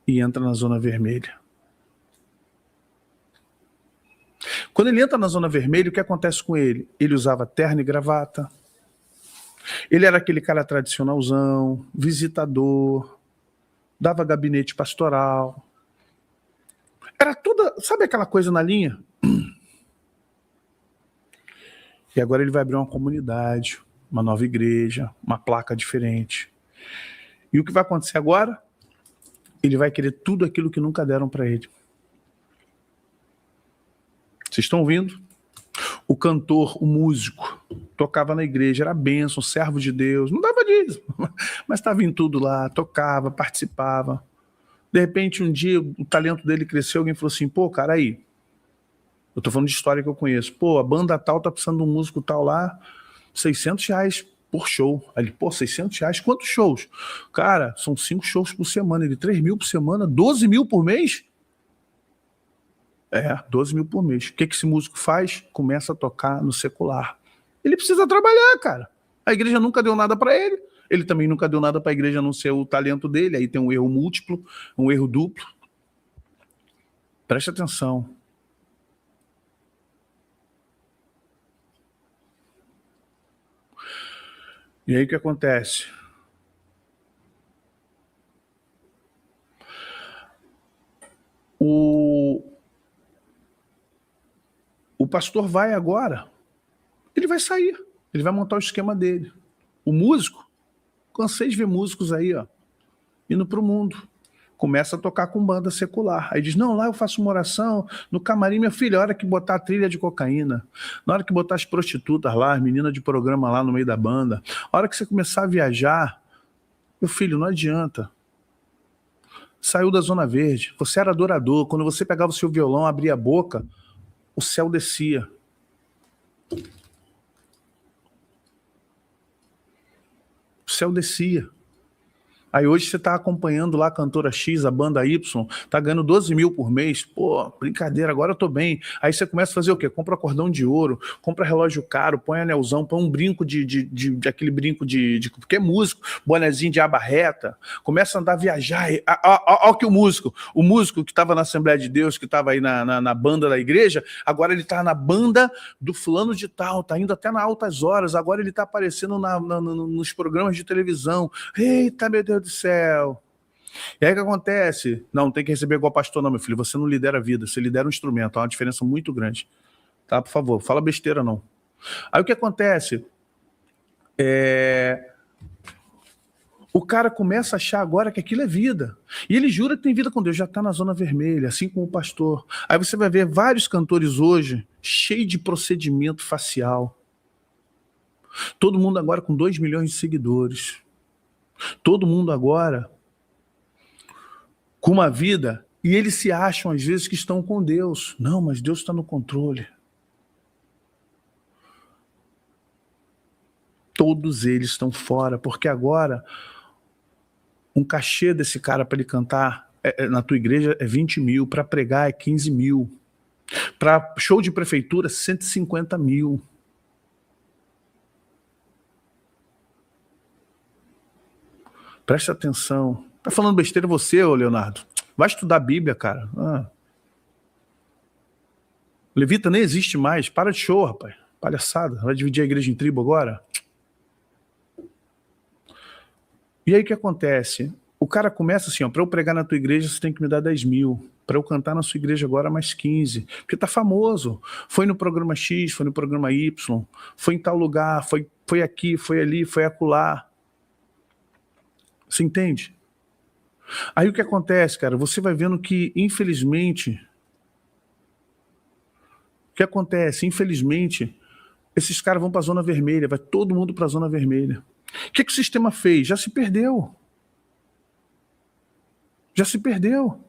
e entra na Zona Vermelha. Quando ele entra na Zona Vermelha, o que acontece com ele? Ele usava terno e gravata. Ele era aquele cara tradicionalzão, visitador, dava gabinete pastoral. Era toda, sabe aquela coisa na linha? E agora ele vai abrir uma comunidade, uma nova igreja, uma placa diferente. E o que vai acontecer agora? Ele vai querer tudo aquilo que nunca deram para ele. Vocês estão ouvindo? O cantor, o músico, tocava na igreja, era bênção, servo de Deus, não dava dízimo, mas estava em tudo lá, tocava, participava. De repente, um dia, o talento dele cresceu, alguém falou assim, pô, cara, aí, eu tô falando de história que eu conheço, pô, a banda tal tá precisando de um músico tal lá, R$600 por show. Aí ele, pô, R$600, quantos shows? Cara, são 5 shows por semana, ele 3 mil por semana, 12 mil por mês? 12 mil por mês. O que esse músico faz? Começa a tocar no secular. Ele precisa trabalhar, cara. A igreja nunca deu nada para ele. Ele também nunca deu nada para a igreja a não ser o talento dele. Aí tem um erro múltiplo, um erro duplo. Preste atenção. E aí o que acontece? O pastor vai agora, ele vai sair, ele vai montar o esquema dele. O músico, cansei de ver músicos aí, ó, indo para o mundo, começa a tocar com banda secular. Aí diz, não, lá eu faço uma oração, no camarim, minha filha, a hora que botar a trilha de cocaína, na hora que botar as prostitutas lá, as meninas de programa lá no meio da banda, a hora que você começar a viajar, meu filho, não adianta. Saiu da Zona Verde, você era adorador, quando você pegava o seu violão, abria a boca, o céu descia. O céu descia. Aí hoje você está acompanhando lá a cantora X, a banda Y, tá ganhando 12 mil por mês. Pô, brincadeira, agora eu tô bem. Aí você começa a fazer o quê? Compra cordão de ouro, compra relógio caro, põe anelzão, põe um brinco de aquele brinco porque é músico, bonezinho de aba reta, começa a andar, viajar. Olha que o músico que estava na Assembleia de Deus, que estava aí na banda da igreja, agora ele tá na banda do fulano de tal, tá indo até nas altas horas, agora ele tá aparecendo nos programas de televisão. Eita, meu Deus do céu. E aí o que acontece? Não tem que receber igual pastor não, meu filho. Você não lidera a vida, você lidera um instrumento. Há uma diferença muito grande. Tá, por favor, fala besteira não. Aí o que acontece? O cara começa a achar agora que aquilo é vida. E ele jura que tem vida com Deus, já está na zona vermelha, assim como o pastor. Aí você vai ver vários cantores hoje, cheios de procedimento facial. Todo mundo agora com 2 milhões de seguidores. Todo mundo agora com uma vida, e eles se acham às vezes que estão com Deus. Não, mas Deus está no controle. Todos eles estão fora, porque agora um cachê desse cara para ele cantar na tua igreja é 20 mil, para pregar é 15 mil, para show de prefeitura 150 mil. Presta atenção. Tá falando besteira você, ô Leonardo? Vai estudar a Bíblia, cara. Levita nem existe mais. Para de show, rapaz. Palhaçada. Vai dividir a igreja em tribo agora? E aí o que acontece? O cara começa assim, ó, para eu pregar na tua igreja você tem que me dar 10 mil. Para eu cantar na sua igreja agora mais 15. Porque tá famoso. Foi no programa X, foi no programa Y, foi em tal lugar, foi aqui, foi ali, foi acolá. Você entende? Aí o que acontece, cara? Você vai vendo que, infelizmente, o que acontece? Infelizmente, esses caras vão para a zona vermelha, vai todo mundo para a zona vermelha. O que o sistema fez? Já se perdeu. Já se perdeu.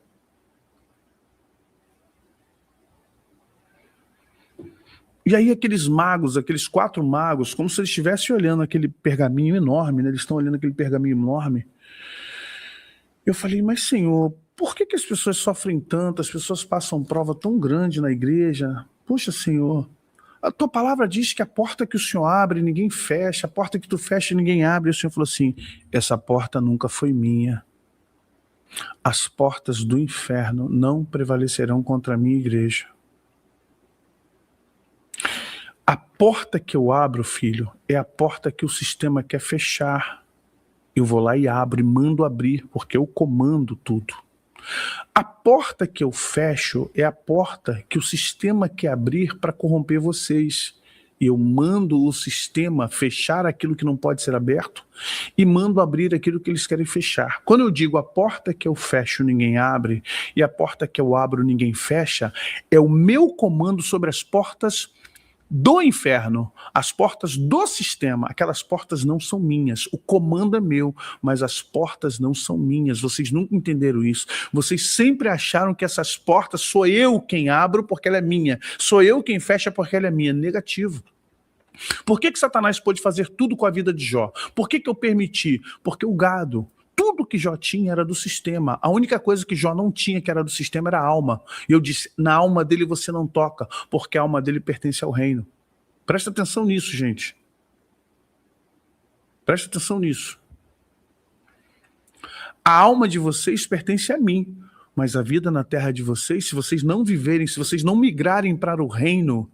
E aí aqueles magos, aqueles 4 magos, como se eles estivessem olhando aquele pergaminho enorme, né? Eles estão olhando aquele pergaminho enorme. Eu falei, mas Senhor, por que as pessoas sofrem tanto, as pessoas passam prova tão grande na igreja? Poxa, Senhor, a tua palavra diz que a porta que o Senhor abre, ninguém fecha, a porta que tu fecha, ninguém abre. E o Senhor falou assim, essa porta nunca foi minha. As portas do inferno não prevalecerão contra a minha igreja. A porta que eu abro, filho, é a porta que o sistema quer fechar. Eu vou lá e abro e mando abrir, porque eu comando tudo. A porta que eu fecho é a porta que o sistema quer abrir para corromper vocês. E eu mando o sistema fechar aquilo que não pode ser aberto e mando abrir aquilo que eles querem fechar. Quando eu digo a porta que eu fecho ninguém abre e a porta que eu abro ninguém fecha, é o meu comando sobre as portas do inferno, as portas do sistema. Aquelas portas não são minhas, o comando é meu, mas as portas não são minhas. Vocês nunca entenderam isso. Vocês sempre acharam que essas portas sou eu quem abro porque ela é minha, sou eu quem fecha porque ela é minha. Negativo. Por que Satanás pôde fazer tudo com a vida de Jó? Por que eu permiti? Porque o gado, tudo que Jó tinha era do sistema. A única coisa que Jó não tinha que era do sistema era a alma. E eu disse, na alma dele você não toca, porque a alma dele pertence ao reino. Presta atenção nisso, gente. Presta atenção nisso. A alma de vocês pertence a mim, mas a vida na terra de vocês, se vocês não viverem, se vocês não migrarem para o reino,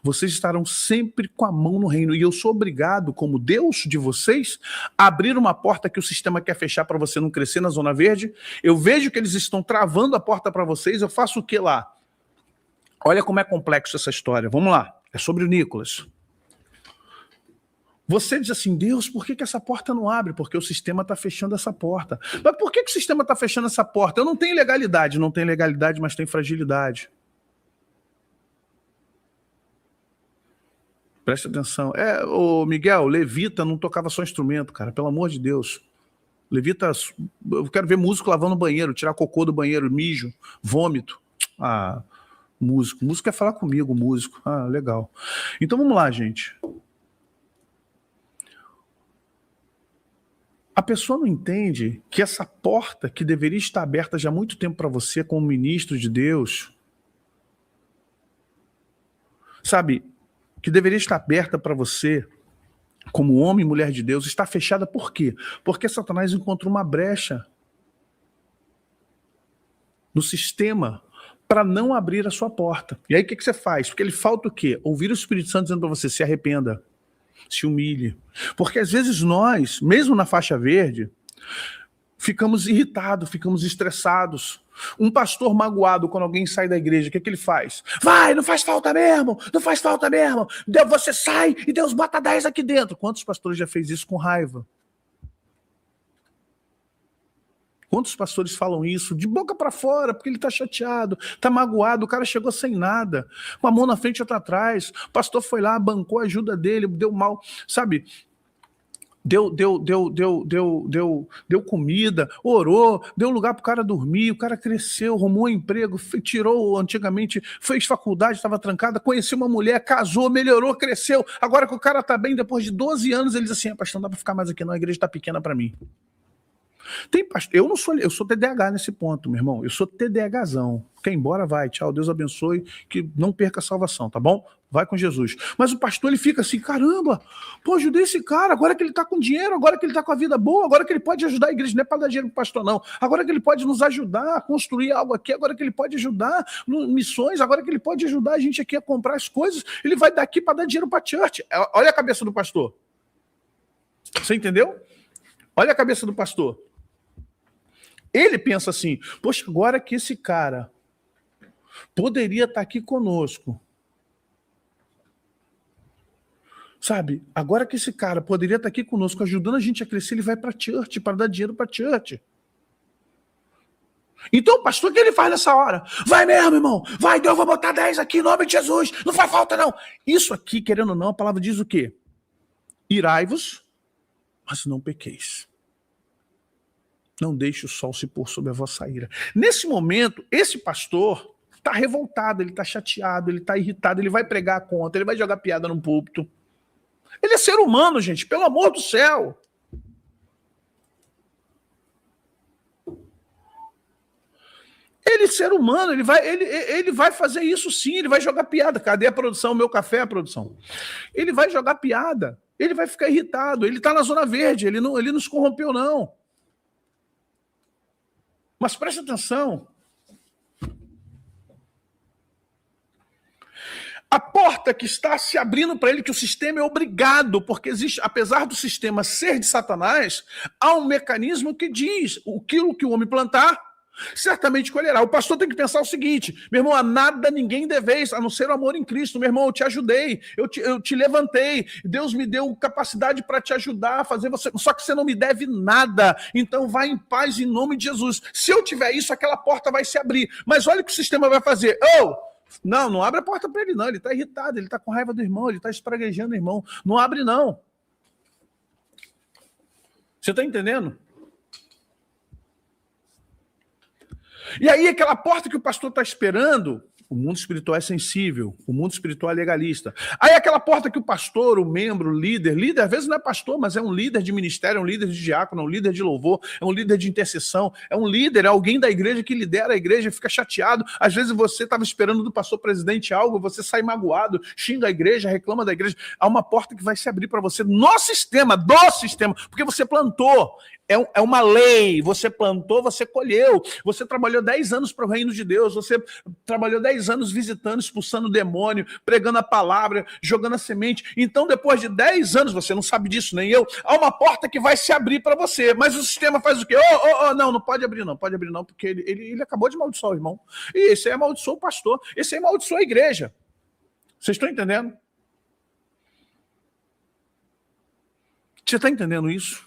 vocês estarão sempre com a mão no reino. E eu sou obrigado, como Deus de vocês, a abrir uma porta que o sistema quer fechar para você não crescer na Zona Verde. Eu vejo que eles estão travando a porta para vocês, eu faço o que lá? Olha como é complexo essa história. Vamos lá. É sobre o Nicolas. Você diz assim, Deus, por que essa porta não abre? Porque o sistema está fechando essa porta. Mas por que o sistema está fechando essa porta? Eu não tenho legalidade, mas tem fragilidade. Presta atenção. Ô Miguel, levita não tocava só instrumento, cara, pelo amor de Deus. Levita, eu quero ver músico lavando banheiro, tirar cocô do banheiro, mijo, vômito. Ah, músico. Músico quer falar comigo, músico. Ah, legal. Então vamos lá, gente. A pessoa não entende que essa porta que deveria estar aberta já há muito tempo para você como ministro de Deus, sabe, que deveria estar aberta para você como homem e mulher de Deus, está fechada por quê? Porque Satanás encontrou uma brecha no sistema para não abrir a sua porta. E aí o que você faz? Porque ele falta o quê? Ouvir o Espírito Santo dizendo para você, se arrependa, se humilhe. Porque às vezes nós, mesmo na faixa verde, ficamos irritados, ficamos estressados. Um pastor magoado, quando alguém sai da igreja, o que ele faz? Vai, não faz falta mesmo, não faz falta mesmo. Você sai e Deus bota 10 aqui dentro. Quantos pastores já fez isso com raiva? Quantos pastores falam isso de boca para fora, porque ele está chateado, está magoado, o cara chegou sem nada, com a mão na frente e outra atrás, o pastor foi lá, bancou a ajuda dele, deu mal, sabe? Deu comida, orou, deu lugar para o cara dormir, o cara cresceu, arrumou um emprego, tirou antigamente, fez faculdade, estava trancada, conheceu uma mulher, casou, melhorou, cresceu. Agora que o cara está bem, depois de 12 anos, ele diz assim, pastor, não dá para ficar mais aqui não, a igreja está pequena para mim. Tem pastor, eu sou TDAH nesse ponto, meu irmão, eu sou TDAHzão. Quem embora vai, tchau, Deus abençoe, que não perca a salvação, tá bom? Vai com Jesus. Mas o pastor, ele fica assim, caramba, pô, ajudei esse cara, agora que ele tá com dinheiro, agora que ele tá com a vida boa, agora que ele pode ajudar a igreja, não é para dar dinheiro pro pastor não, agora que ele pode nos ajudar a construir algo aqui, agora que ele pode ajudar em missões, agora que ele pode ajudar a gente aqui a comprar as coisas, ele vai daqui para dar dinheiro pra church. Olha a cabeça do pastor. Você entendeu? Olha a cabeça do pastor. Ele pensa assim, poxa, agora que esse cara poderia estar aqui conosco, sabe? Agora que esse cara poderia estar aqui conosco, ajudando a gente a crescer, ele vai para a church, para dar dinheiro para a church. Então, pastor, o que ele faz nessa hora? Vai mesmo, irmão. Vai, Deus, vou botar 10 aqui, em nome de Jesus. Não faz falta, não. Isso aqui, querendo ou não, a palavra diz o quê? Irai-vos, mas não pequeis. Não deixe o sol se pôr sobre a vossa ira. Nesse momento, esse pastor está revoltado, ele está chateado, ele está irritado, ele vai pregar a conta, ele vai jogar piada no púlpito. Ele é ser humano, gente, pelo amor do céu. Ele é ser humano, ele vai fazer isso sim, ele vai jogar piada. Cadê a produção? Meu café é a produção. Ele vai jogar piada, ele vai ficar irritado, ele está na zona verde, ele não se corrompeu, não. Mas preste atenção. A porta que está se abrindo para ele, que o sistema é obrigado, porque existe, apesar do sistema ser de Satanás, há um mecanismo que diz aquilo que o homem plantar, certamente colherá. O pastor tem que pensar o seguinte, meu irmão, a nada ninguém deveis, a não ser o amor em Cristo. Meu irmão, eu te ajudei, eu te levantei, Deus me deu capacidade para te ajudar a fazer você, só que você não me deve nada, então vai em paz em nome de Jesus. Se eu tiver isso, aquela porta vai se abrir. Mas olha o que o sistema vai fazer. Não abre a porta para ele não, ele está irritado, ele está com raiva do irmão, ele está espraguejando o irmão. Não abre não. Você está entendendo? E aí aquela porta que o pastor está esperando, o mundo espiritual é sensível, o mundo espiritual é legalista. Aí aquela porta que o pastor, o membro, o líder às vezes não é pastor, mas é um líder de ministério, é um líder de diácono, é um líder de louvor, é um líder de intercessão, é um líder, é alguém da igreja que lidera a igreja, fica chateado. Às vezes você estava esperando do pastor presidente algo, você sai magoado, xinga a igreja, reclama da igreja. Há uma porta que vai se abrir para você no sistema, do sistema, porque você plantou. É uma lei, você plantou, você colheu, você trabalhou 10 anos para o reino de Deus, você trabalhou 10 anos visitando, expulsando o demônio, pregando a palavra, jogando a semente. Então, depois de 10 anos, você não sabe disso, nem eu, há uma porta que vai se abrir para você, mas o sistema faz o quê? Não pode abrir não, porque ele acabou de amaldiçoar o irmão. E esse aí amaldiçoou o pastor, esse aí amaldiçoou a igreja. Vocês estão entendendo? Você está entendendo isso?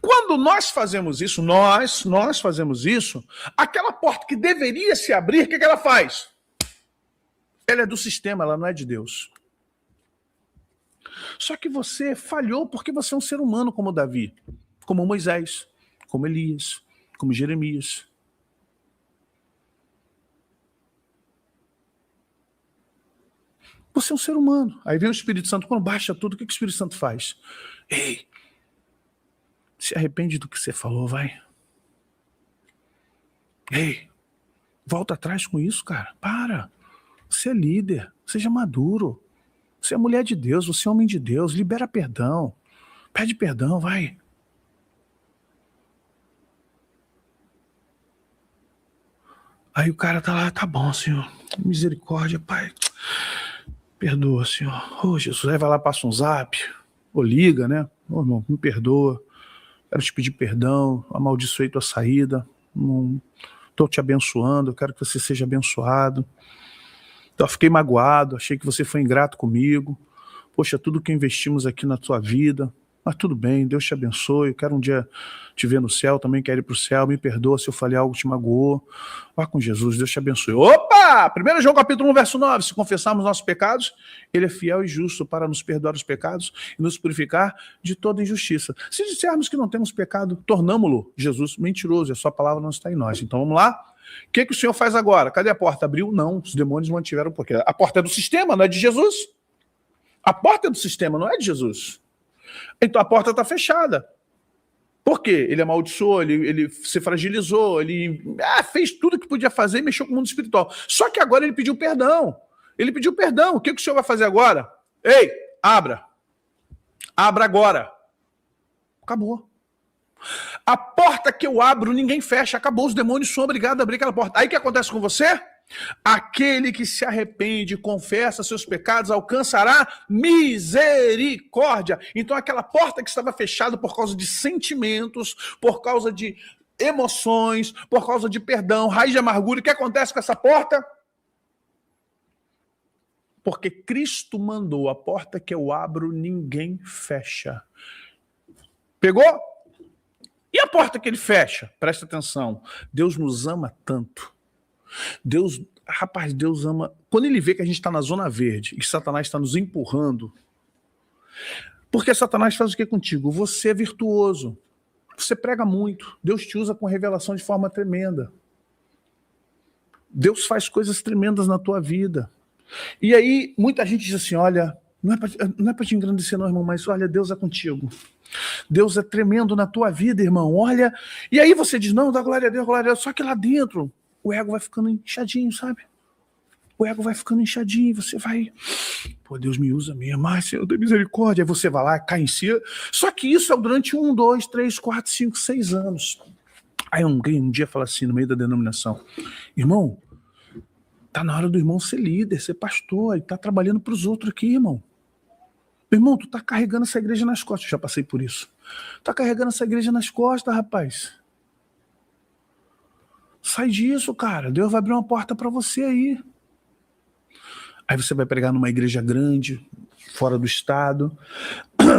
Quando nós fazemos isso, nós fazemos isso, aquela porta que deveria se abrir, o que ela faz? Ela é do sistema, ela não é de Deus. Só que você falhou porque você é um ser humano como Davi, como Moisés, como Elias, como Jeremias. Você é um ser humano. Aí vem o Espírito Santo, quando baixa tudo, o que o Espírito Santo faz? Ei, se arrepende do que você falou, vai. Ei, volta atrás com isso, cara. Para. Você é líder, seja maduro. Você é mulher de Deus, você é homem de Deus, libera perdão. Pede perdão, vai. Aí o cara tá lá, tá bom, Senhor. Misericórdia, Pai. Perdoa, Senhor. Ô, Jesus, aí vai lá, passa um zap. Ou liga, né? Ô, irmão, me perdoa. Quero te pedir perdão. Amaldiçoei tua saída. Não tô te abençoando. Eu quero que você seja abençoado. Então, eu fiquei magoado. Achei que você foi ingrato comigo. Poxa, tudo que investimos aqui na tua vida. Mas tudo bem, Deus te abençoe. Eu quero um dia te ver no céu, também quero ir para o céu. Me perdoa se eu falei algo que te magoou. Vá com Jesus, Deus te abençoe. Opa! 1 João capítulo 1, verso 9. Se confessarmos nossos pecados, Ele é fiel e justo para nos perdoar os pecados e nos purificar de toda injustiça. Se dissermos que não temos pecado, tornamo-lo, Jesus, mentiroso, e a sua palavra não está em nós. Então vamos lá? O que o Senhor faz agora? Cadê a porta? Abriu? Não. Os demônios mantiveram porque a porta é do sistema, não é de Jesus. A porta é do sistema, não é de Jesus. Então a porta está fechada. Por quê? Ele amaldiçoou, ele se fragilizou, ele fez tudo que podia fazer e mexeu com o mundo espiritual. Só que agora ele pediu perdão. Ele pediu perdão. O que o Senhor vai fazer agora? Ei, abra. Abra agora. Acabou. A porta que eu abro, ninguém fecha. Acabou, os demônios são obrigados a abrir aquela porta. Aí o que acontece com você? Aquele que se arrepende, confessa seus pecados, alcançará misericórdia. Então aquela porta que estava fechada por causa de sentimentos, por causa de emoções, por causa de perdão, raiz de amargura, o que acontece com essa porta? Porque Cristo mandou, a porta que eu abro, ninguém fecha. Pegou? E a porta que ele fecha? Presta atenção. Deus nos ama tanto. Deus ama. Quando ele vê que a gente está na zona verde e que Satanás está nos empurrando, porque Satanás faz o que contigo? Você é virtuoso, você prega muito, Deus te usa com revelação de forma tremenda. Deus faz coisas tremendas na tua vida. E aí, muita gente diz assim: olha, não é para te engrandecer, não, irmão, mas olha, Deus é contigo. Deus é tremendo na tua vida, irmão. Olha. E aí você diz: não, dá glória a Deus, glória a Deus. Só que lá dentro o ego vai ficando inchadinho, sabe? O ego vai ficando inchadinho, você vai... Pô, Deus me usa mesmo, ai, Senhor, dê misericórdia. Aí você vai lá, cai em si. Só que isso é durante 1, 2, 3, 4, 5, 6 anos. Aí um dia fala assim, no meio da denominação: irmão, tá na hora do irmão ser líder, ser pastor, e tá trabalhando pros outros aqui, irmão. Irmão, tu tá carregando essa igreja nas costas. Eu já passei por isso. Tá carregando essa igreja nas costas, rapaz. Sai disso, cara. Deus vai abrir uma porta para você aí. Aí você vai pregar numa igreja grande, fora do estado.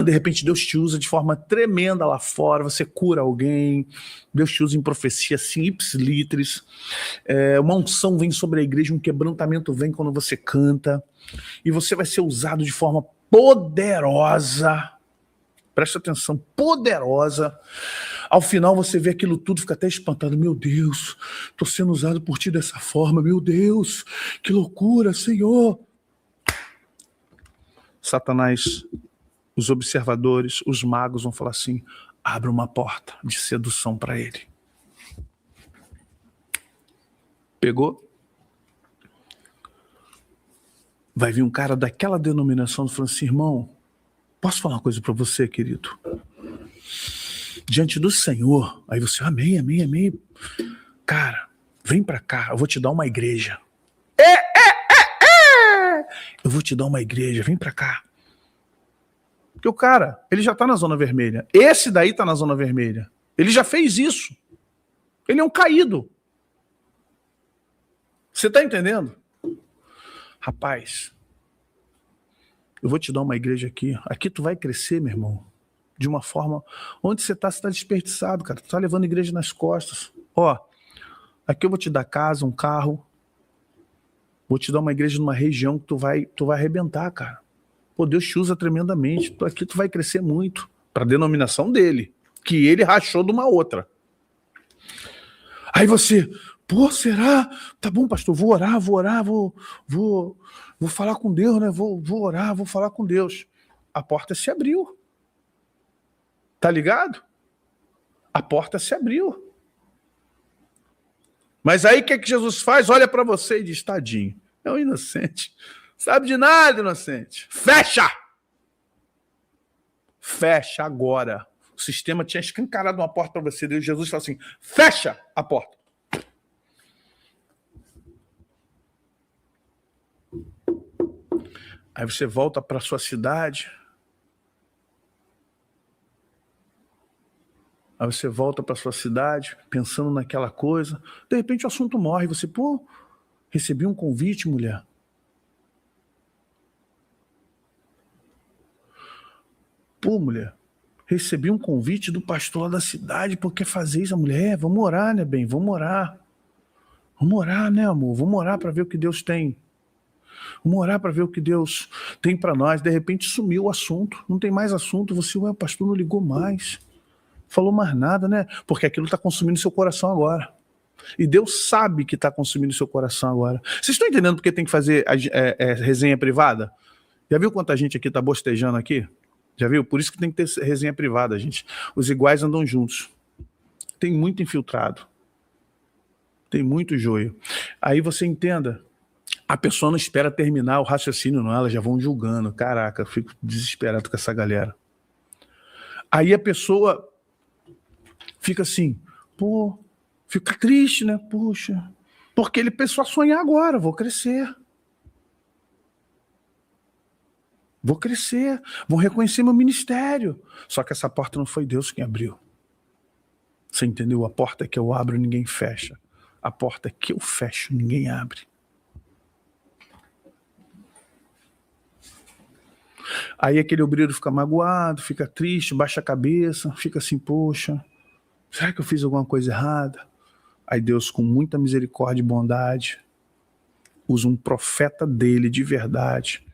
De repente Deus te usa de forma tremenda lá fora. Você cura alguém. Deus te usa em profecia, assim, ipsilitris. Uma unção vem sobre a igreja, um quebrantamento vem quando você canta. E você vai ser usado de forma poderosa. Presta atenção, poderosa. Ao final você vê aquilo tudo, fica até espantado. Meu Deus, estou sendo usado por ti dessa forma. Meu Deus, que loucura, Senhor. Satanás, os observadores, os magos vão falar assim: abre uma porta de sedução para ele. Pegou? Vai vir um cara daquela denominação e falar assim: irmão, posso falar uma coisa para você, querido? Diante do Senhor. Aí você: amém, amém, amém. Cara, vem pra cá, eu vou te dar uma igreja. Eu vou te dar uma igreja, vem pra cá. Porque o cara, ele já tá na zona vermelha. Esse daí tá na zona vermelha. Ele já fez isso. Ele é um caído. Você tá entendendo? Rapaz, eu vou te dar uma igreja aqui. Aqui tu vai crescer, meu irmão. de uma forma... Onde você está desperdiçado, cara. Tu está levando a igreja nas costas. Ó, aqui eu vou te dar casa, um carro. Vou te dar uma igreja numa região que tu vai arrebentar, cara. Pô, Deus te usa tremendamente. Aqui tu vai crescer muito. Para a denominação dele. Que ele rachou de uma outra. Aí você... Pô, será? Tá bom, pastor, vou orar, vou falar com Deus, né? Vou orar, vou falar com Deus. A porta se abriu. Tá ligado? A porta se abriu. Mas aí o que Jesus faz? Olha para você e diz, tadinho, é um inocente. Sabe de nada, inocente. Fecha! Fecha agora. O sistema tinha escancarado uma porta para você. Deus, Jesus fala assim, fecha a porta. Aí você volta para sua cidade. Aí você volta para sua cidade, pensando naquela coisa. De repente o assunto morre. Você, pô, recebi um convite, mulher. Pô, mulher, recebi um convite do pastor lá da cidade, porque fazer isso, a mulher, vamos orar, né, bem? Vamos orar. Vamos orar, né, amor? Vamos orar para ver o que Deus tem. Vamos orar para ver o que Deus tem para nós. De repente sumiu o assunto, não tem mais assunto. Você, ué, o pastor não ligou mais. Falou mais nada, né? Porque aquilo está consumindo seu coração agora. E Deus sabe que está consumindo seu coração agora. Vocês estão entendendo porque tem que fazer resenha privada? Já viu quanta gente aqui está bostejando aqui? Já viu? Por isso que tem que ter resenha privada, gente. Os iguais andam juntos. Tem muito infiltrado. Tem muito joio. Aí você entenda, a pessoa não espera terminar o raciocínio, não. Elas já vão julgando. Caraca, eu fico desesperado com essa galera. Aí a pessoa fica assim, pô, fica triste, né? Puxa, porque ele pensou a sonhar agora, vou crescer. Vou crescer, vou reconhecer meu ministério. Só que essa porta não foi Deus quem abriu. Você entendeu? A porta que eu abro, ninguém fecha. A porta que eu fecho, ninguém abre. Aí aquele obreiro fica magoado, fica triste, baixa a cabeça, fica assim, poxa, será que eu fiz alguma coisa errada? Aí Deus, com muita misericórdia e bondade, usa um profeta dele de verdade.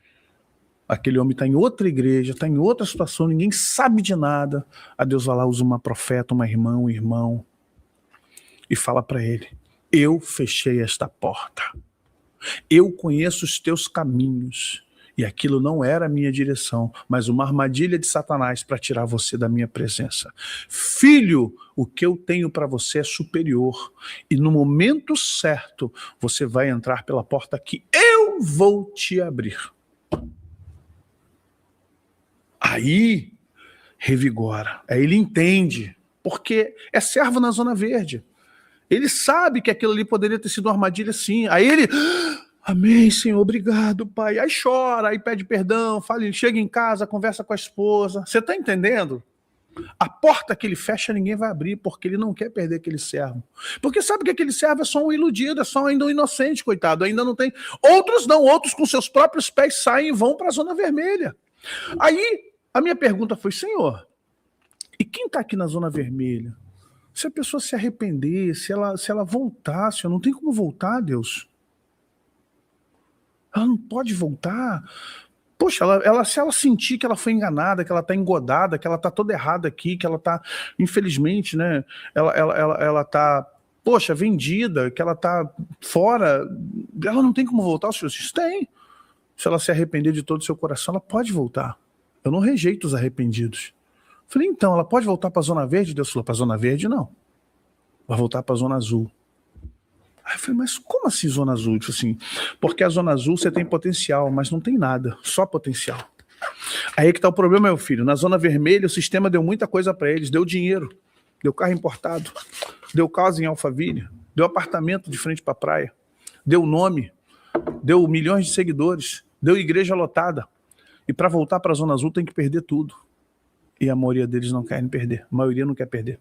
Aquele homem está em outra igreja, está em outra situação, ninguém sabe de nada. A Deus vai lá, usa uma profeta, uma irmã, um irmão, e fala para ele, eu fechei esta porta. Eu conheço os teus caminhos. E aquilo não era a minha direção, mas uma armadilha de Satanás para tirar você da minha presença. Filho, o que eu tenho para você é superior. E no momento certo, você vai entrar pela porta que eu vou te abrir. Aí, revigora. Aí ele entende, porque é servo na Zona Verde. Ele sabe que aquilo ali poderia ter sido uma armadilha, sim. Aí ele... Amém, Senhor, obrigado, Pai. Aí chora, aí pede perdão, fala, chega em casa, conversa com a esposa. Você está entendendo? A porta que ele fecha, ninguém vai abrir, porque ele não quer perder aquele servo. Porque sabe que aquele servo é só um iludido, é só ainda um inocente, coitado, ainda não tem. Outros não, outros com seus próprios pés saem e vão para a Zona Vermelha. Aí, a minha pergunta foi, Senhor, e quem está aqui na Zona Vermelha? Se a pessoa se arrepender, se ela voltar, Senhor, não tem como voltar, Deus. Ela não pode voltar. Poxa, se ela sentir que ela foi enganada, que ela está engodada, que ela está toda errada aqui, que ela está, infelizmente, né? Ela está, poxa, vendida, que ela está fora, ela não tem como voltar, Senhor. Isso tem. Se ela se arrepender de todo o seu coração, ela pode voltar. Eu não rejeito os arrependidos. Falei, então, ela pode voltar para a Zona Verde? Deus falou, para a Zona Verde, não. Vai voltar para a Zona Azul. Aí eu falei, mas como assim Zona Azul? Tipo assim, porque a Zona Azul você tem potencial, mas não tem nada, só potencial. Aí que tá o problema, meu filho. Na Zona Vermelha, o sistema deu muita coisa para eles, deu dinheiro, deu carro importado, deu casa em Alphaville, deu apartamento de frente para a praia, deu nome, deu milhões de seguidores, deu igreja lotada. E para voltar para a Zona Azul tem que perder tudo. E a maioria deles não querem perder, a maioria não quer perder.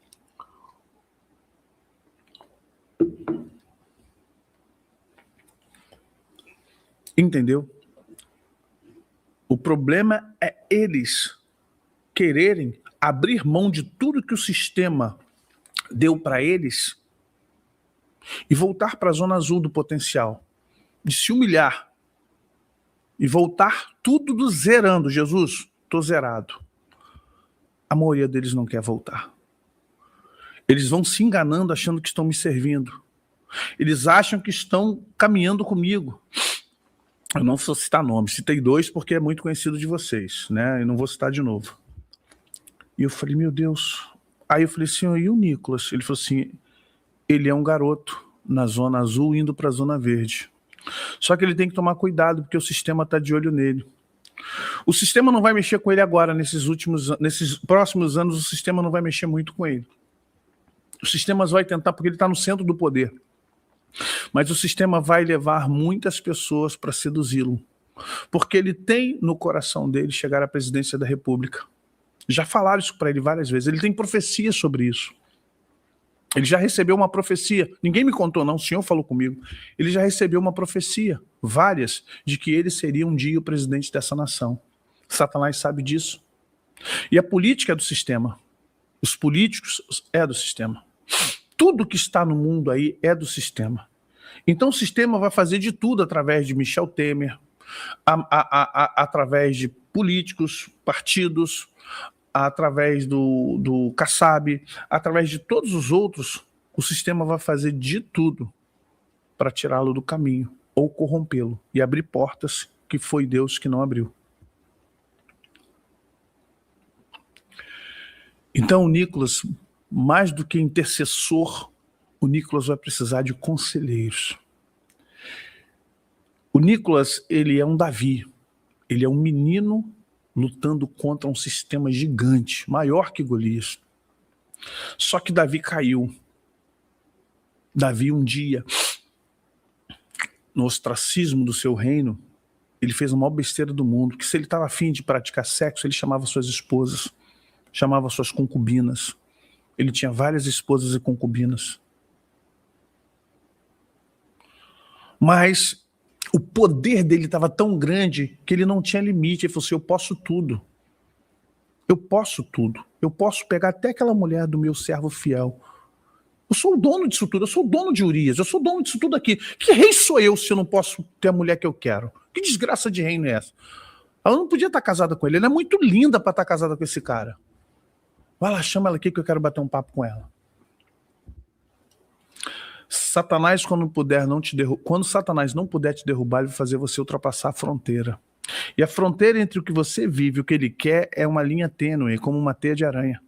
Entendeu? O problema é eles quererem abrir mão de tudo que o sistema deu para eles e voltar para a zona azul do potencial, de se humilhar e voltar tudo do zerando. Jesus, estou zerado. A maioria deles não quer voltar. Eles vão se enganando achando que estão me servindo. Eles acham que estão caminhando comigo. Eu não vou citar nomes, citei 2 porque é muito conhecido de vocês, né? Eu não vou citar de novo. E eu falei, meu Deus. Aí eu falei assim, e o Nicolas? Ele falou assim, ele é um garoto na zona azul indo para a zona verde. Só que ele tem que tomar cuidado porque o sistema está de olho nele. O sistema não vai mexer com ele agora, nesses próximos anos, o sistema não vai mexer muito com ele. O sistema vai tentar, porque ele está no centro do poder. Mas o sistema vai levar muitas pessoas para seduzi-lo. Porque ele tem no coração dele chegar à presidência da República. Já falaram isso para ele várias vezes. Ele tem profecia sobre isso. Ele já recebeu uma profecia. Ninguém me contou não, o senhor falou comigo. Ele já recebeu uma profecia, várias, de que ele seria um dia o presidente dessa nação. Satanás sabe disso. E a política é do sistema. Os políticos é do sistema. Tudo que está no mundo aí é do sistema. Então o sistema vai fazer de tudo através de Michel Temer, através de políticos, partidos, através do Kassab, através de todos os outros, o sistema vai fazer de tudo para tirá-lo do caminho ou corrompê-lo e abrir portas que foi Deus que não abriu. Então o Nicolas, mais do que intercessor, o Nicolas vai precisar de conselheiros. O Nicolas, ele é um Davi, ele é um menino lutando contra um sistema gigante, maior que Golias. Só que Davi caiu. Davi um dia, no ostracismo do seu reino, ele fez a maior besteira do mundo, que se ele estava afim de praticar sexo, ele chamava suas esposas, chamava suas concubinas. Ele tinha várias esposas e concubinas. Mas o poder dele estava tão grande que ele não tinha limite. Ele falou assim, eu posso tudo. Eu posso tudo. Eu posso pegar até aquela mulher do meu servo fiel. Eu sou o dono disso tudo. Eu sou o dono de Urias. Eu sou o dono disso tudo aqui. Que rei sou eu se eu não posso ter a mulher que eu quero? Que desgraça de reino é essa? Ela não podia estar casada com ele. Ela é muito linda para estar casada com esse cara. Vai lá, chama ela aqui que eu quero bater um papo com ela. Satanás, quando Satanás não puder te derrubar, ele vai fazer você ultrapassar a fronteira. E a fronteira entre o que você vive e o que ele quer é uma linha tênue, como uma teia de aranha.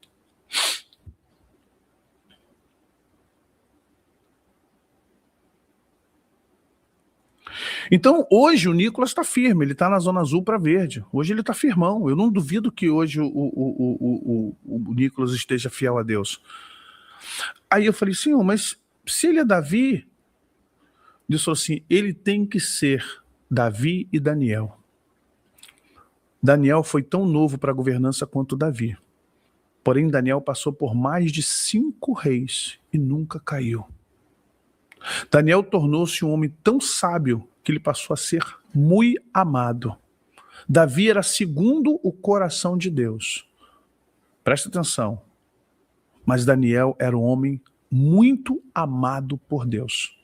Então, hoje o Nicolas está firme, ele está na zona azul para verde. Hoje ele está firmão. Eu não duvido que hoje o Nicolas esteja fiel a Deus. Aí eu falei, Senhor, mas se ele é Davi, Deus falou assim, ele tem que ser Davi e Daniel. Daniel foi tão novo para a governança quanto Davi. Porém, Daniel passou por mais de 5 reis e nunca caiu. Daniel tornou-se um homem tão sábio que ele passou a ser muito amado. Davi era segundo o coração de Deus. Presta atenção. Mas Daniel era um homem muito amado por Deus.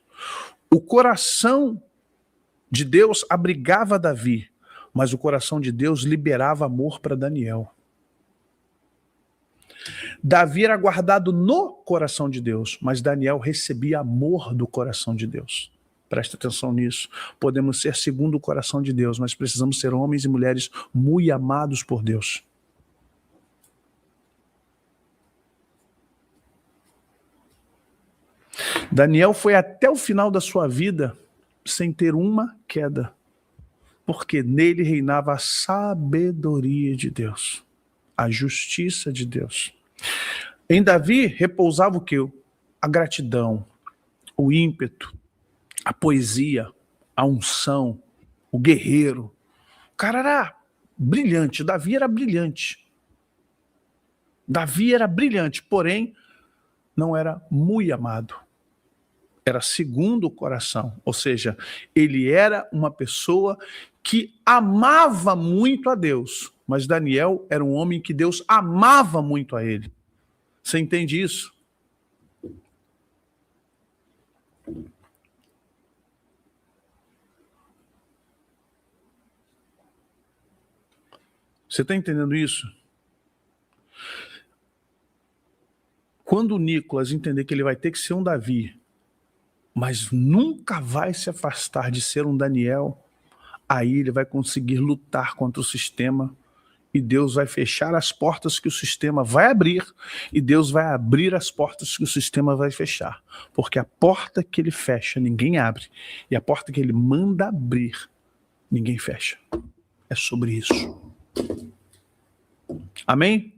O coração de Deus abrigava Davi, mas o coração de Deus liberava amor para Daniel. Davi era guardado no coração de Deus, mas Daniel recebia amor do coração de Deus. Presta atenção nisso. Podemos ser segundo o coração de Deus, mas precisamos ser homens e mulheres muito amados por Deus. Daniel foi até o final da sua vida sem ter uma queda, porque nele reinava a sabedoria de Deus, a justiça de Deus. Em Davi repousava o quê? A gratidão, o ímpeto, a poesia, a unção, o guerreiro. O cara era brilhante, Davi era brilhante. Davi era brilhante, porém não era muito amado. Era segundo o coração, ou seja, ele era uma pessoa que amava muito a Deus, mas Daniel era um homem que Deus amava muito a ele. Você entende isso? Você está entendendo isso? Quando o Nicolas entender que ele vai ter que ser um Davi, mas nunca vai se afastar de ser um Daniel, aí ele vai conseguir lutar contra o sistema e Deus vai fechar as portas que o sistema vai abrir e Deus vai abrir as portas que o sistema vai fechar. Porque a porta que ele fecha, ninguém abre. E a porta que ele manda abrir, ninguém fecha. É sobre isso. Amém?